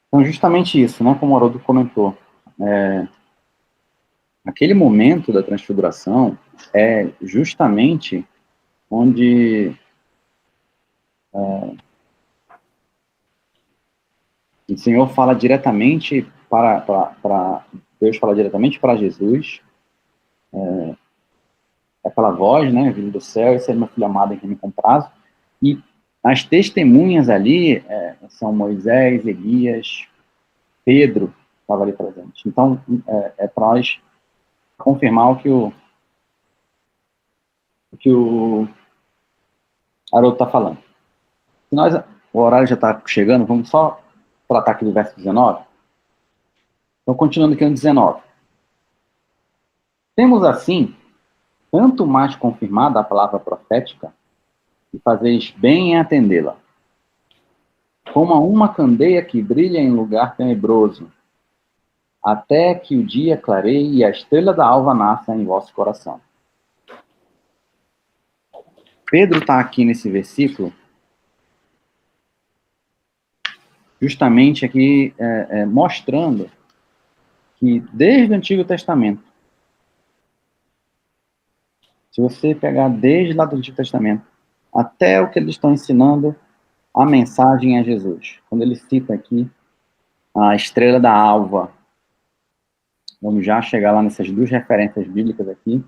Então, justamente isso, né, como o Haroldo comentou, aquele momento da transfiguração é justamente onde o Senhor fala diretamente Deus fala diretamente para Jesus, aquela voz, né, vindo do céu: esse é meu filho amado em quem me comprazo. E as testemunhas ali são Moisés, Elias, Pedro estava ali presente. Então, para nós confirmar o que o Haroldo está falando. O horário já está chegando, vamos só tratar aqui do verso 19. Então, continuando aqui no 19. Temos assim, tanto mais confirmada a palavra profética, e fazeis bem em atendê-la, como a uma candeia que brilha em lugar tenebroso, até que o dia clareie e a estrela da alva nasça em vosso coração. Pedro está aqui nesse versículo, justamente aqui mostrando que desde o Antigo Testamento, se você pegar desde lá do Antigo Testamento até o que eles estão ensinando, a mensagem é Jesus. Quando ele cita aqui a estrela da alva, vamos já chegar lá nessas duas referências bíblicas aqui,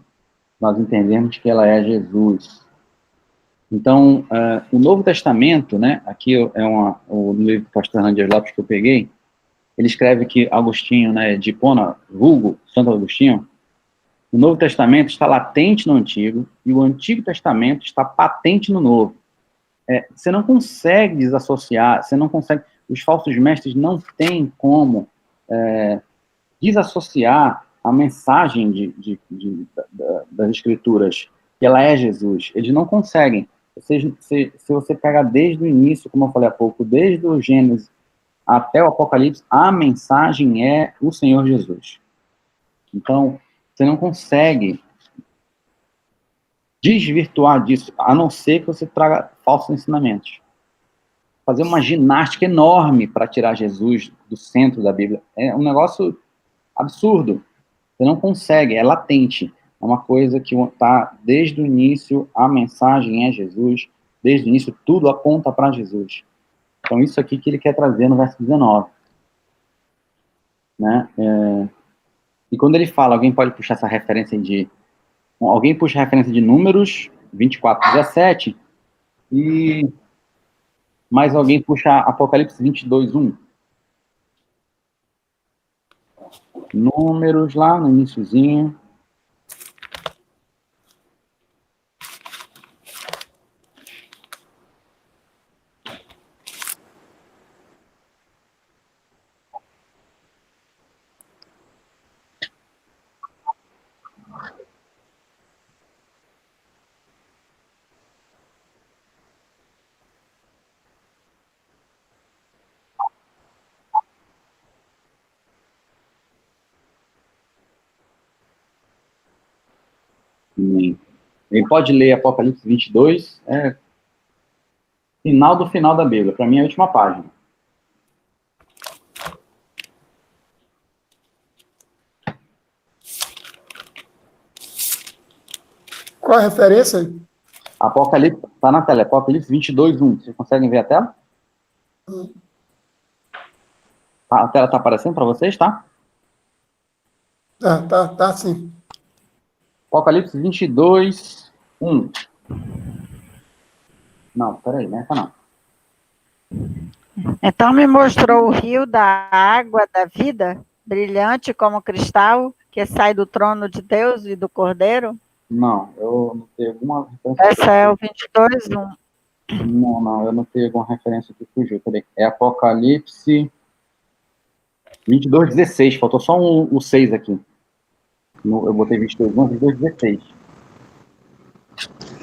nós entendemos que ela é Jesus. Então, o Novo Testamento, né, aqui o livro do pastor Hernandes Lopes que eu peguei, ele escreve que Agostinho, né, de Hipona, vulgo Santo Agostinho, o Novo Testamento está latente no Antigo e o Antigo Testamento está patente no Novo. Você não consegue desassociar, os falsos mestres não têm como desassociar a mensagem das Escrituras, que ela é Jesus. Eles não conseguem. Se você pegar desde o início, como eu falei há pouco, desde o Gênesis até o Apocalipse, a mensagem é o Senhor Jesus. Então, você não consegue desvirtuar disso, a não ser que você traga falsos ensinamentos. Fazer uma ginástica enorme para tirar Jesus do centro da Bíblia é um negócio absurdo. Você não consegue, é latente. É uma coisa que está desde o início, a mensagem é Jesus, desde o início tudo aponta para Jesus. Então, isso aqui que ele quer trazer no verso 19. Né? E quando ele fala, alguém pode puxar essa referência de... Alguém puxa a referência de Números 24:17 e mais alguém puxa Apocalipse 22:1. Números lá no iniciozinho. Ele pode ler Apocalipse 22, final do final da Bíblia. Para mim, é a última página. Qual a referência? Apocalipse, tá na tela, Apocalipse 22:1. Vocês conseguem ver a tela? A tela tá aparecendo para vocês, tá? Tá sim. Apocalipse 22:1. Não, peraí, não é essa não. Então me mostrou o rio da água da vida, brilhante como cristal, que sai do trono de Deus e do Cordeiro. Não, eu não tenho alguma referência. Essa é o 22:1. Não, eu não tenho alguma referência que fugiu. Peraí. É Apocalipse 22:16. Faltou só o 6 aqui. Eu botei 22:1, 22:16.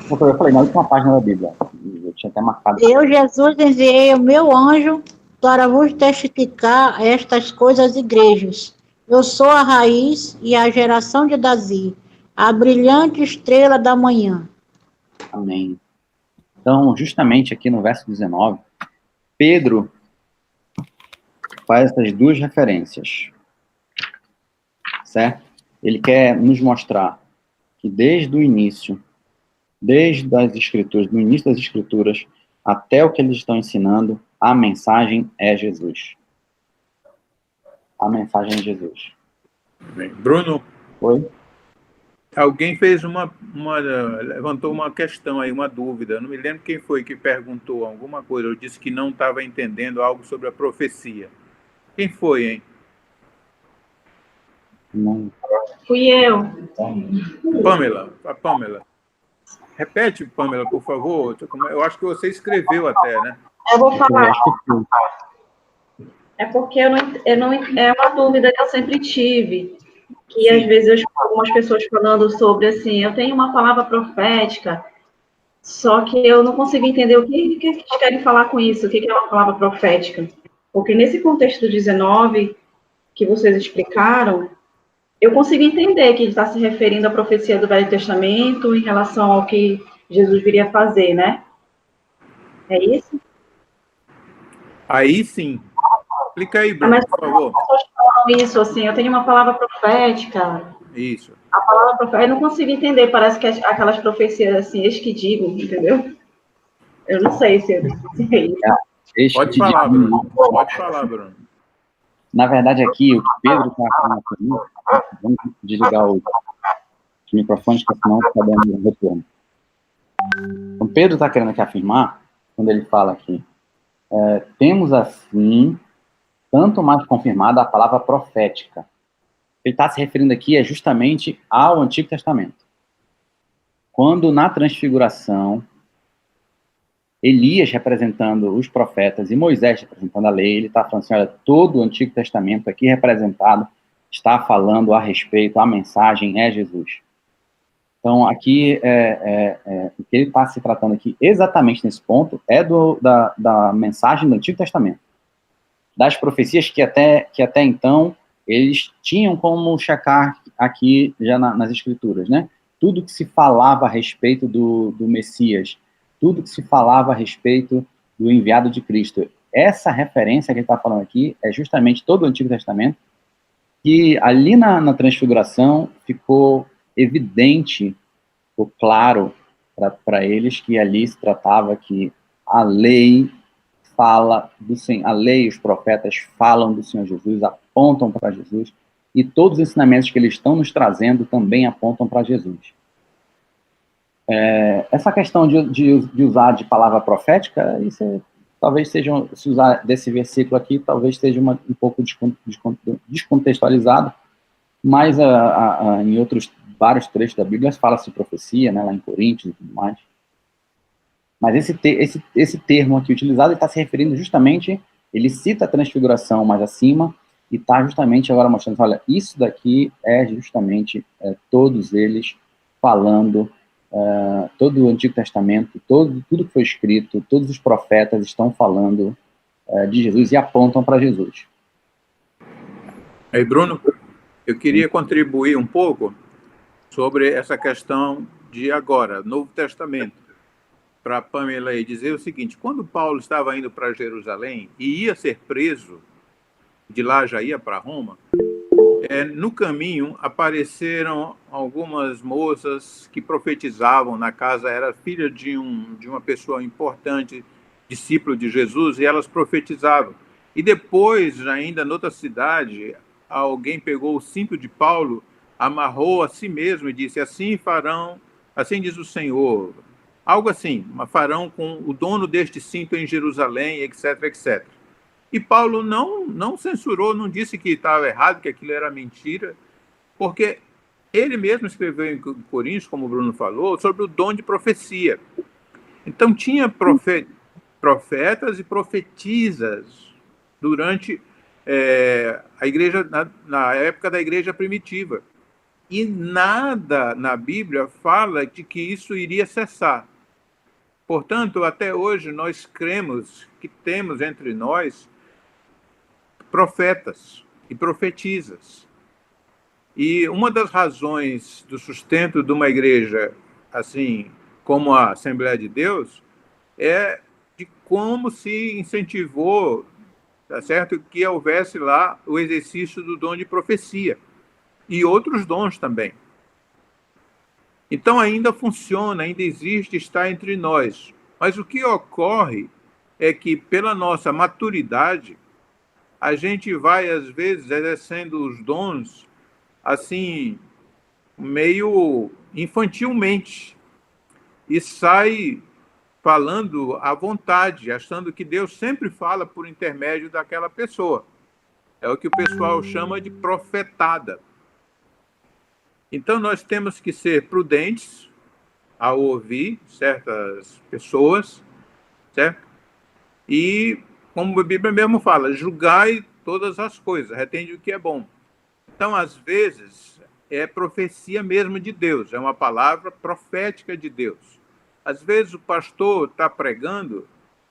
Eu falei, na última página da Bíblia. Eu tinha até marcado. Eu, Jesus, enviei o meu anjo para vos testificar estas coisas às igrejas. Eu sou a raiz e a geração de Davi, a brilhante estrela da manhã. Amém. Então, justamente aqui no verso 19, Pedro faz essas duas referências. Certo? Ele quer nos mostrar que desde o início, desde as Escrituras, do início das Escrituras, até o que eles estão ensinando, a mensagem é Jesus. A mensagem é Jesus. Bem, Bruno? Oi? Alguém levantou uma questão aí, uma dúvida. Eu não me lembro quem foi que perguntou alguma coisa. Eu disse que não estava entendendo algo sobre a profecia. Quem foi, hein? Não. Fui eu. Pamela. Repete, Pamela, por favor. Eu acho que você escreveu até, né? Eu vou falar. É porque eu não, é uma dúvida que eu sempre tive. Que às vezes eu escuto algumas pessoas falando sobre, assim, eu tenho uma palavra profética, só que eu não consigo entender o que eles querem falar com isso, o que é uma palavra profética. Porque nesse contexto 19, que vocês explicaram, eu consigo entender que ele está se referindo à profecia do Velho Testamento em relação ao que Jesus viria fazer, né? É isso? Aí sim. Explica aí, Bruno, Mas por favor. As pessoas falam isso, assim, eu tenho uma palavra profética. Isso. A palavra profética, eu não consigo entender, parece que aquelas profecias, assim, eis que digo, entendeu? Eu não sei se é isso. Pode falar, Bruno. Pode falar, Bruno. Na verdade, aqui, o que Pedro está falando comigo, vamos desligar os microfones, porque senão está dando um retorno. Então, Pedro está querendo aqui afirmar, quando ele fala aqui, temos assim, tanto mais confirmada a palavra profética. Ele está se referindo aqui justamente ao Antigo Testamento. Quando na transfiguração, Elias representando os profetas e Moisés representando a lei, ele está falando assim, olha, todo o Antigo Testamento aqui representado está falando a respeito, a mensagem é Jesus. Então, aqui, o que ele está se tratando aqui, exatamente nesse ponto, é da mensagem do Antigo Testamento. Das profecias que até então, eles tinham como checar aqui, já nas Escrituras, né? Tudo que se falava a respeito do Messias, tudo que se falava a respeito do enviado de Cristo. Essa referência que ele está falando aqui é justamente todo o Antigo Testamento, que ali na transfiguração ficou evidente, ficou claro para eles que ali se tratava que a lei fala do Senhor, a lei e os profetas falam do Senhor Jesus, apontam para Jesus, e todos os ensinamentos que eles estão nos trazendo também apontam para Jesus. Essa questão de usar de palavra profética, isso talvez seja, se usar desse versículo aqui, talvez seja um pouco descontextualizado, mas em outros vários trechos da Bíblia fala-se profecia, né, lá em Coríntios e tudo mais. Mas esse termo aqui utilizado está se referindo justamente, ele cita a transfiguração mais acima, e está justamente agora mostrando, olha, isso daqui é justamente todos eles falando, todo o Antigo Testamento, tudo que foi escrito, todos os profetas estão falando de Jesus e apontam para Jesus. Aí, Bruno, eu queria contribuir um pouco sobre essa questão de agora, Novo Testamento, para a Pamela e dizer o seguinte: quando Paulo estava indo para Jerusalém e ia ser preso, de lá já ia para Roma, no caminho apareceram algumas moças que profetizavam na casa, era filha de uma pessoa importante, discípulo de Jesus, e elas profetizavam. E depois, ainda noutra cidade, alguém pegou o cinto de Paulo, amarrou a si mesmo e disse: assim farão, assim diz o Senhor, algo assim, farão com o dono deste cinto em Jerusalém, etc, etc. E Paulo não censurou, não disse que estava errado, que aquilo era mentira, porque ele mesmo escreveu em Coríntios, como o Bruno falou, sobre o dom de profecia. Então tinha profetas e profetisas durante a igreja, na época da igreja primitiva. E nada na Bíblia fala de que isso iria cessar. Portanto, até hoje nós cremos que temos entre nós profetas e profetisas. E uma das razões do sustento de uma igreja, assim como a Assembleia de Deus, é de como se incentivou, tá certo, que houvesse lá o exercício do dom de profecia e outros dons também. Então ainda funciona, ainda existe, está entre nós. Mas o que ocorre é que, pela nossa maturidade, a gente vai, às vezes, exercendo os dons, assim, meio infantilmente, e sai falando à vontade, achando que Deus sempre fala por intermédio daquela pessoa. É o que o pessoal chama de profetada. Então, nós temos que ser prudentes ao ouvir certas pessoas, certo? E, como a Bíblia mesmo fala, julgai todas as coisas, retende o que é bom. Então, às vezes, é profecia mesmo de Deus, é uma palavra profética de Deus. Às vezes o pastor está pregando,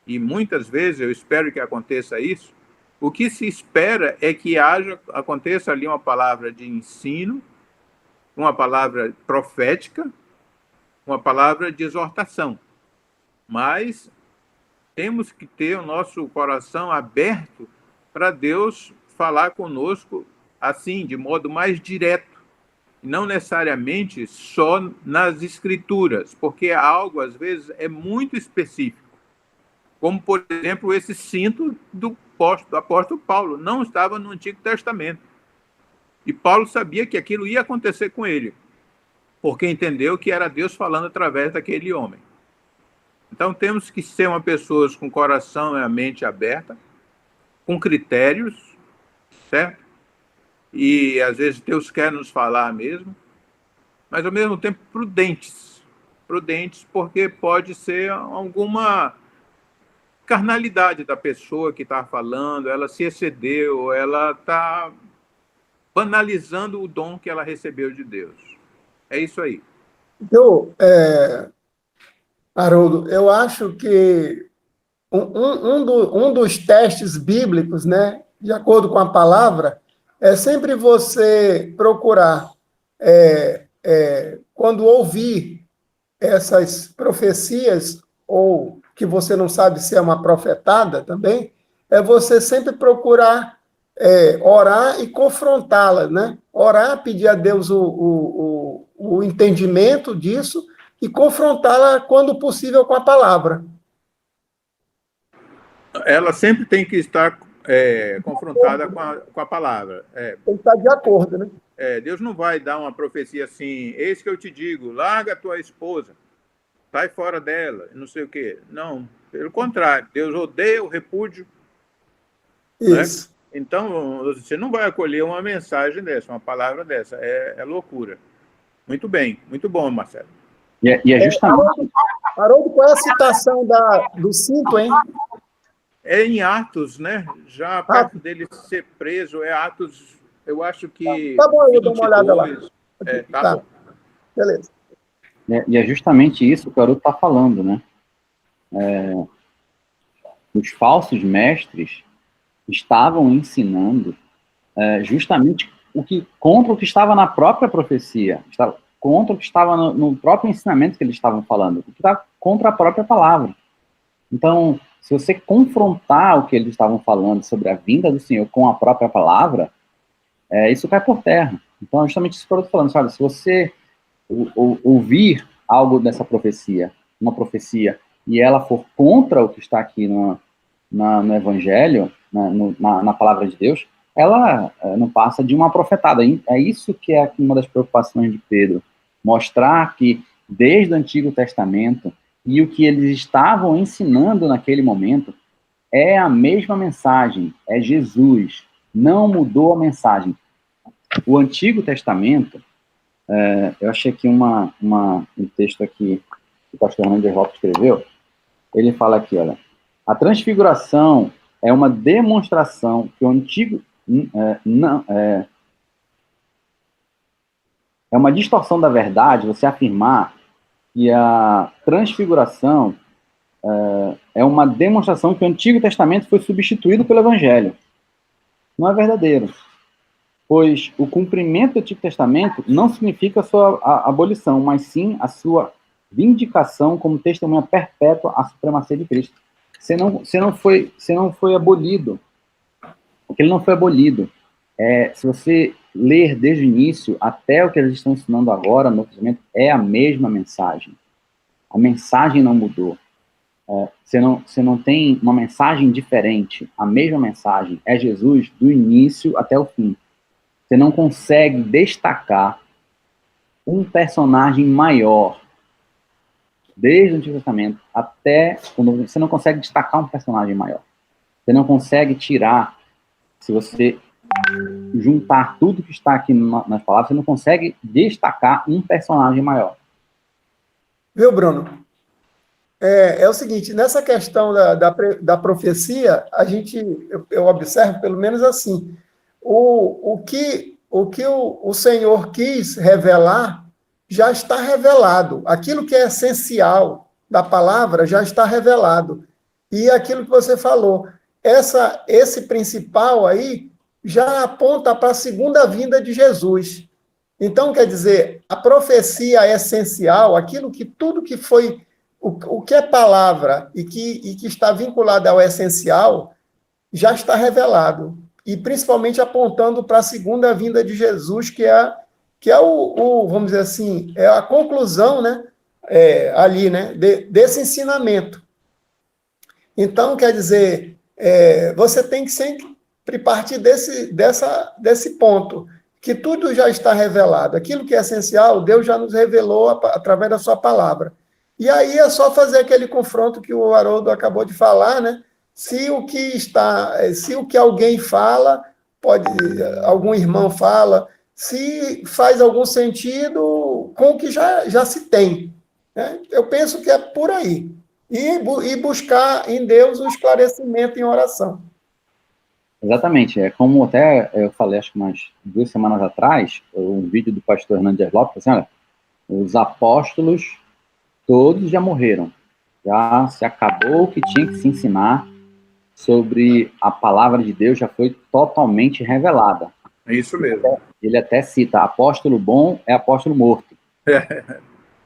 e muitas vezes eu espero que aconteça isso, o que se espera é que aconteça ali uma palavra de ensino, uma palavra profética, uma palavra de exortação. Mas temos que ter o nosso coração aberto para Deus falar conosco assim, de modo mais direto, não necessariamente só nas Escrituras, porque algo, às vezes, é muito específico. Como, por exemplo, esse cinto do apóstolo Paulo, não estava no Antigo Testamento. E Paulo sabia que aquilo ia acontecer com ele, porque entendeu que era Deus falando através daquele homem. Então, temos que ser uma pessoa com o coração e a mente aberta, com critérios, certo? E, às vezes, Deus quer nos falar mesmo, mas, ao mesmo tempo, prudentes. Prudentes porque pode ser alguma carnalidade da pessoa que está falando, ela se excedeu, ela está banalizando o dom que ela recebeu de Deus. É isso aí. Então, Haroldo, eu acho que um dos testes bíblicos, né, de acordo com a palavra, é sempre você procurar, quando ouvir essas profecias, ou que você não sabe se é uma profetada também, é você sempre procurar orar e confrontá-la, né? Orar, pedir a Deus o entendimento disso e confrontá-la, quando possível, com a palavra. ela sempre tem que estar confrontada com a palavra. Tem que estar de acordo, né? Deus não vai dar uma profecia assim, eis que eu te digo, larga a tua esposa, sai fora dela, não sei o quê. Não, pelo contrário, Deus odeia o repúdio. Isso. Né? Então, você não vai acolher uma mensagem dessa, uma palavra dessa. É loucura. Muito bem, muito bom, Marcelo. E é justamente... Haroldo, qual é a citação do cinto, hein? É em Atos, né? Já perto dele ser preso, é Atos, eu acho que... Tá bom, eu dou uma olhada lá. Tá bom. Beleza. E é justamente isso que o Haroldo está falando, né? Os falsos mestres estavam ensinando justamente contra o que estava na própria profecia, contra o que estava no próprio ensinamento que eles estavam falando, o que está contra a própria palavra. Então, se você confrontar o que eles estavam falando sobre a vinda do Senhor com a própria palavra, isso cai por terra. Então, é justamente isso que eu estou falando. Sabe? Se você ouvir algo dessa profecia, uma profecia, e ela for contra o que está aqui no Evangelho, na palavra de Deus, ela não passa de uma profetada. É isso que é uma das preocupações de Pedro. Mostrar que, desde o Antigo Testamento, e o que eles estavam ensinando naquele momento, é a mesma mensagem, é Jesus. Não mudou a mensagem. O Antigo Testamento, eu achei aqui um texto aqui que o pastor Hernandes Lopes escreveu. Ele fala aqui, olha, a transfiguração é uma demonstração que o Antigo... é uma distorção da verdade você afirmar que a transfiguração é uma demonstração que o Antigo Testamento foi substituído pelo Evangelho. Não é verdadeiro. Pois o cumprimento do Antigo Testamento não significa a sua abolição, mas sim a sua vindicação como testemunha perpétua à supremacia de Cristo. Você não foi abolido. Porque ele não foi abolido. Se você ler desde o início até o que eles estão ensinando agora no Novo Testamento, é a mesma mensagem. A mensagem não mudou. Você não tem uma mensagem diferente. A mesma mensagem é Jesus do início até o fim. Você não consegue destacar um personagem maior desde o Antigo Testamento até o Novo. Você não consegue destacar um personagem maior. Você não consegue tirar, se você juntar tudo que está aqui nas palavras, você não consegue destacar um personagem maior. Viu, Bruno? É o seguinte, nessa questão da profecia, eu observo pelo menos assim, o que o Senhor quis revelar já está revelado. Aquilo que é essencial da palavra já está revelado. E aquilo que você falou, esse principal aí já aponta para a segunda vinda de Jesus. Então, quer dizer, a profecia essencial, tudo que foi, o que é palavra e que está vinculado ao essencial, já está revelado. E principalmente apontando para a segunda vinda de Jesus, que é vamos dizer assim, é a conclusão, né, ali, né, desse ensinamento. Então, quer dizer, você tem que sempre partir desse ponto, que tudo já está revelado. Aquilo que é essencial, Deus já nos revelou através da sua palavra. E aí é só fazer aquele confronto que o Haroldo acabou de falar, né? Se o que alguém fala, algum irmão fala, se faz algum sentido com o que já se tem. Né? Eu penso que é por aí. E buscar em Deus o esclarecimento em oração. Exatamente. É como até eu falei, acho que umas 2 semanas atrás, um vídeo do pastor Hernandes Lopes, assim, olha, os apóstolos todos já morreram. Já se acabou o que tinha que se ensinar sobre a palavra de Deus, já foi totalmente revelada. É isso mesmo. Ele até cita, apóstolo bom é apóstolo morto.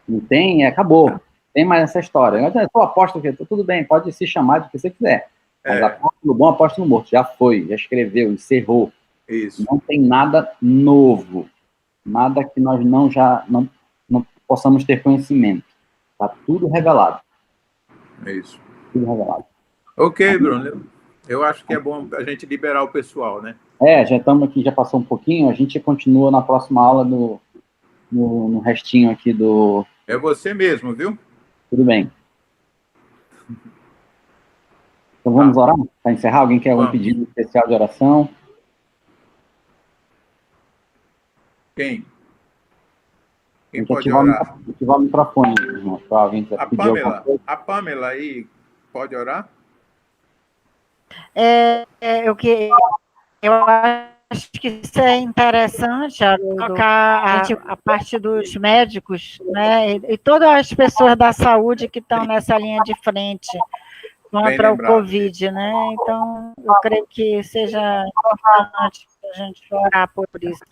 Não tem, acabou. Tem mais essa história. Eu sou apóstolo, tudo bem, pode se chamar de que você quiser. Mas apóstolo bom, apóstolo morto, já foi, já escreveu, encerrou. Isso. Não tem nada novo, nada que nós não possamos ter conhecimento. Está tudo revelado. É isso. Tudo revelado. Ok, Bruno. Eu acho que é bom a gente liberar o pessoal, né? Já estamos aqui, já passou um pouquinho, a gente continua na próxima aula no restinho aqui do... É você mesmo, viu? Tudo bem. Então vamos orar? Para encerrar, alguém quer um pedido especial de oração? Quem? Quem pode orar? Ativar o microfone, irmão, para alguém quiser pedir alguma coisa. A Pamela aí pode orar? Eu acho que isso é interessante, colocar a parte dos médicos, né, e todas as pessoas da saúde que estão nessa linha de frente contra o Covid, né? Então, eu creio que seja importante a gente orar por isso.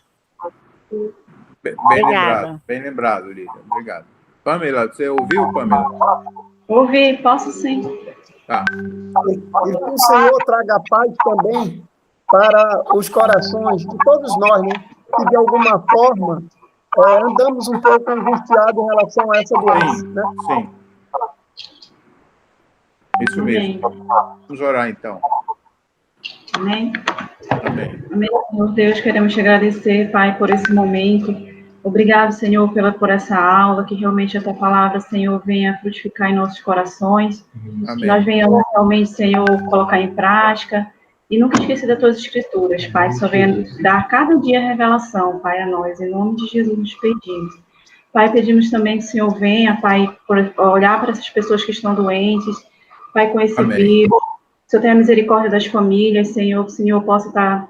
Bem lembrado, Lídia. Obrigado. Pamela, você ouviu, Pamela? Ouvi, posso sim. Tá. E que o Senhor traga paz também para os corações de todos nós, né? Que de alguma forma andamos um pouco angustiados em relação a essa doença, né? Sim. Isso mesmo. Vamos orar, então. Amém? Amém. Amém, Senhor Deus, queremos te agradecer, Pai, por esse momento. Obrigado, Senhor, por essa aula, que realmente a tua palavra, Senhor, venha frutificar em nossos corações. Amém. Que nós venhamos realmente, Senhor, colocar em prática e nunca esquecer das tuas escrituras, Pai. Só venha dar cada dia revelação, Pai, a nós. Em nome de Jesus nos pedimos. Pai, pedimos também que o Senhor venha, Pai, olhar para essas pessoas que estão doentes, Pai, com esse vírus. Que o Senhor tenha misericórdia das famílias, Senhor, que o Senhor possa estar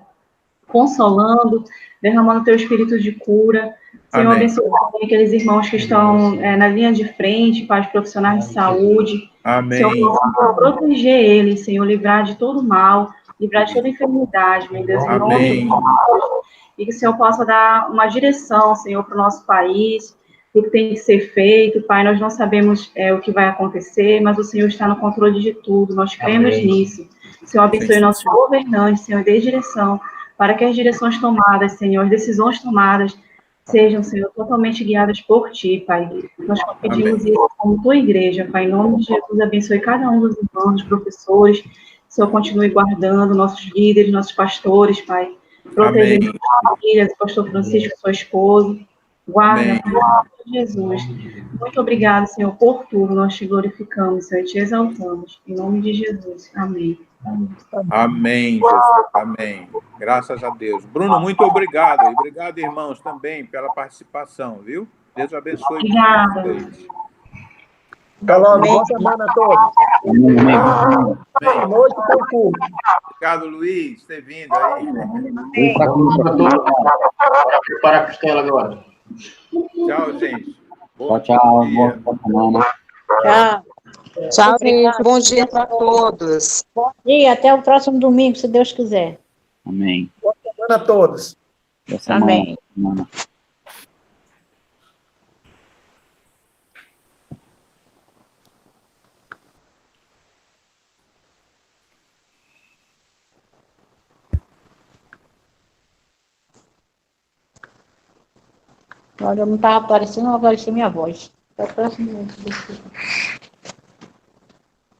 consolando, derramando o teu espírito de cura. Senhor, abençoe também aqueles irmãos que estão na linha de frente, Pai, os profissionais de saúde. Amém. Senhor, possa proteger eles, Senhor, livrar de todo mal, livrar de toda enfermidade, meu Deus, em nome de Jesus. E que o Senhor possa dar uma direção, Senhor, para o nosso país, o que tem que ser feito, Pai. Nós não sabemos o que vai acontecer, mas o Senhor está no controle de tudo, nós cremos nisso. Senhor, abençoe nossos governantes, Senhor, dê direção para que as direções tomadas, Senhor, as decisões tomadas sejam, Senhor, totalmente guiadas por Ti, Pai. Nós pedimos isso como Tua igreja, Pai. Em nome de Jesus, abençoe cada um dos irmãos, dos professores. Senhor, continue guardando nossos líderes, nossos pastores, Pai. Protegendo as famílias, o pastor Francisco e sua esposa. Guarda, Pai, em nome de Jesus. Muito obrigada, Senhor, por tudo. Nós te glorificamos, Senhor, e te exaltamos. Em nome de Jesus. Amém. Amém, Jesus. Amém. Graças a Deus. Bruno, muito obrigado. E obrigado, irmãos, também pela participação, viu? Deus abençoe. Obrigada. Até logo. Boa semana a todos. Boa noite, Campo. Obrigado, Luiz, por ter vindo aí. Prepara a costela agora. Tchau, gente. Tchau. Boa semana. Tchau. Tchau, gente. Bom dia para todos. Bom dia, até o próximo domingo, se Deus quiser. Amém. Boa semana a todos. Boa semana. Amém. Olha, eu não estava aparecendo, não apareceu minha voz. Até o próximo domingo.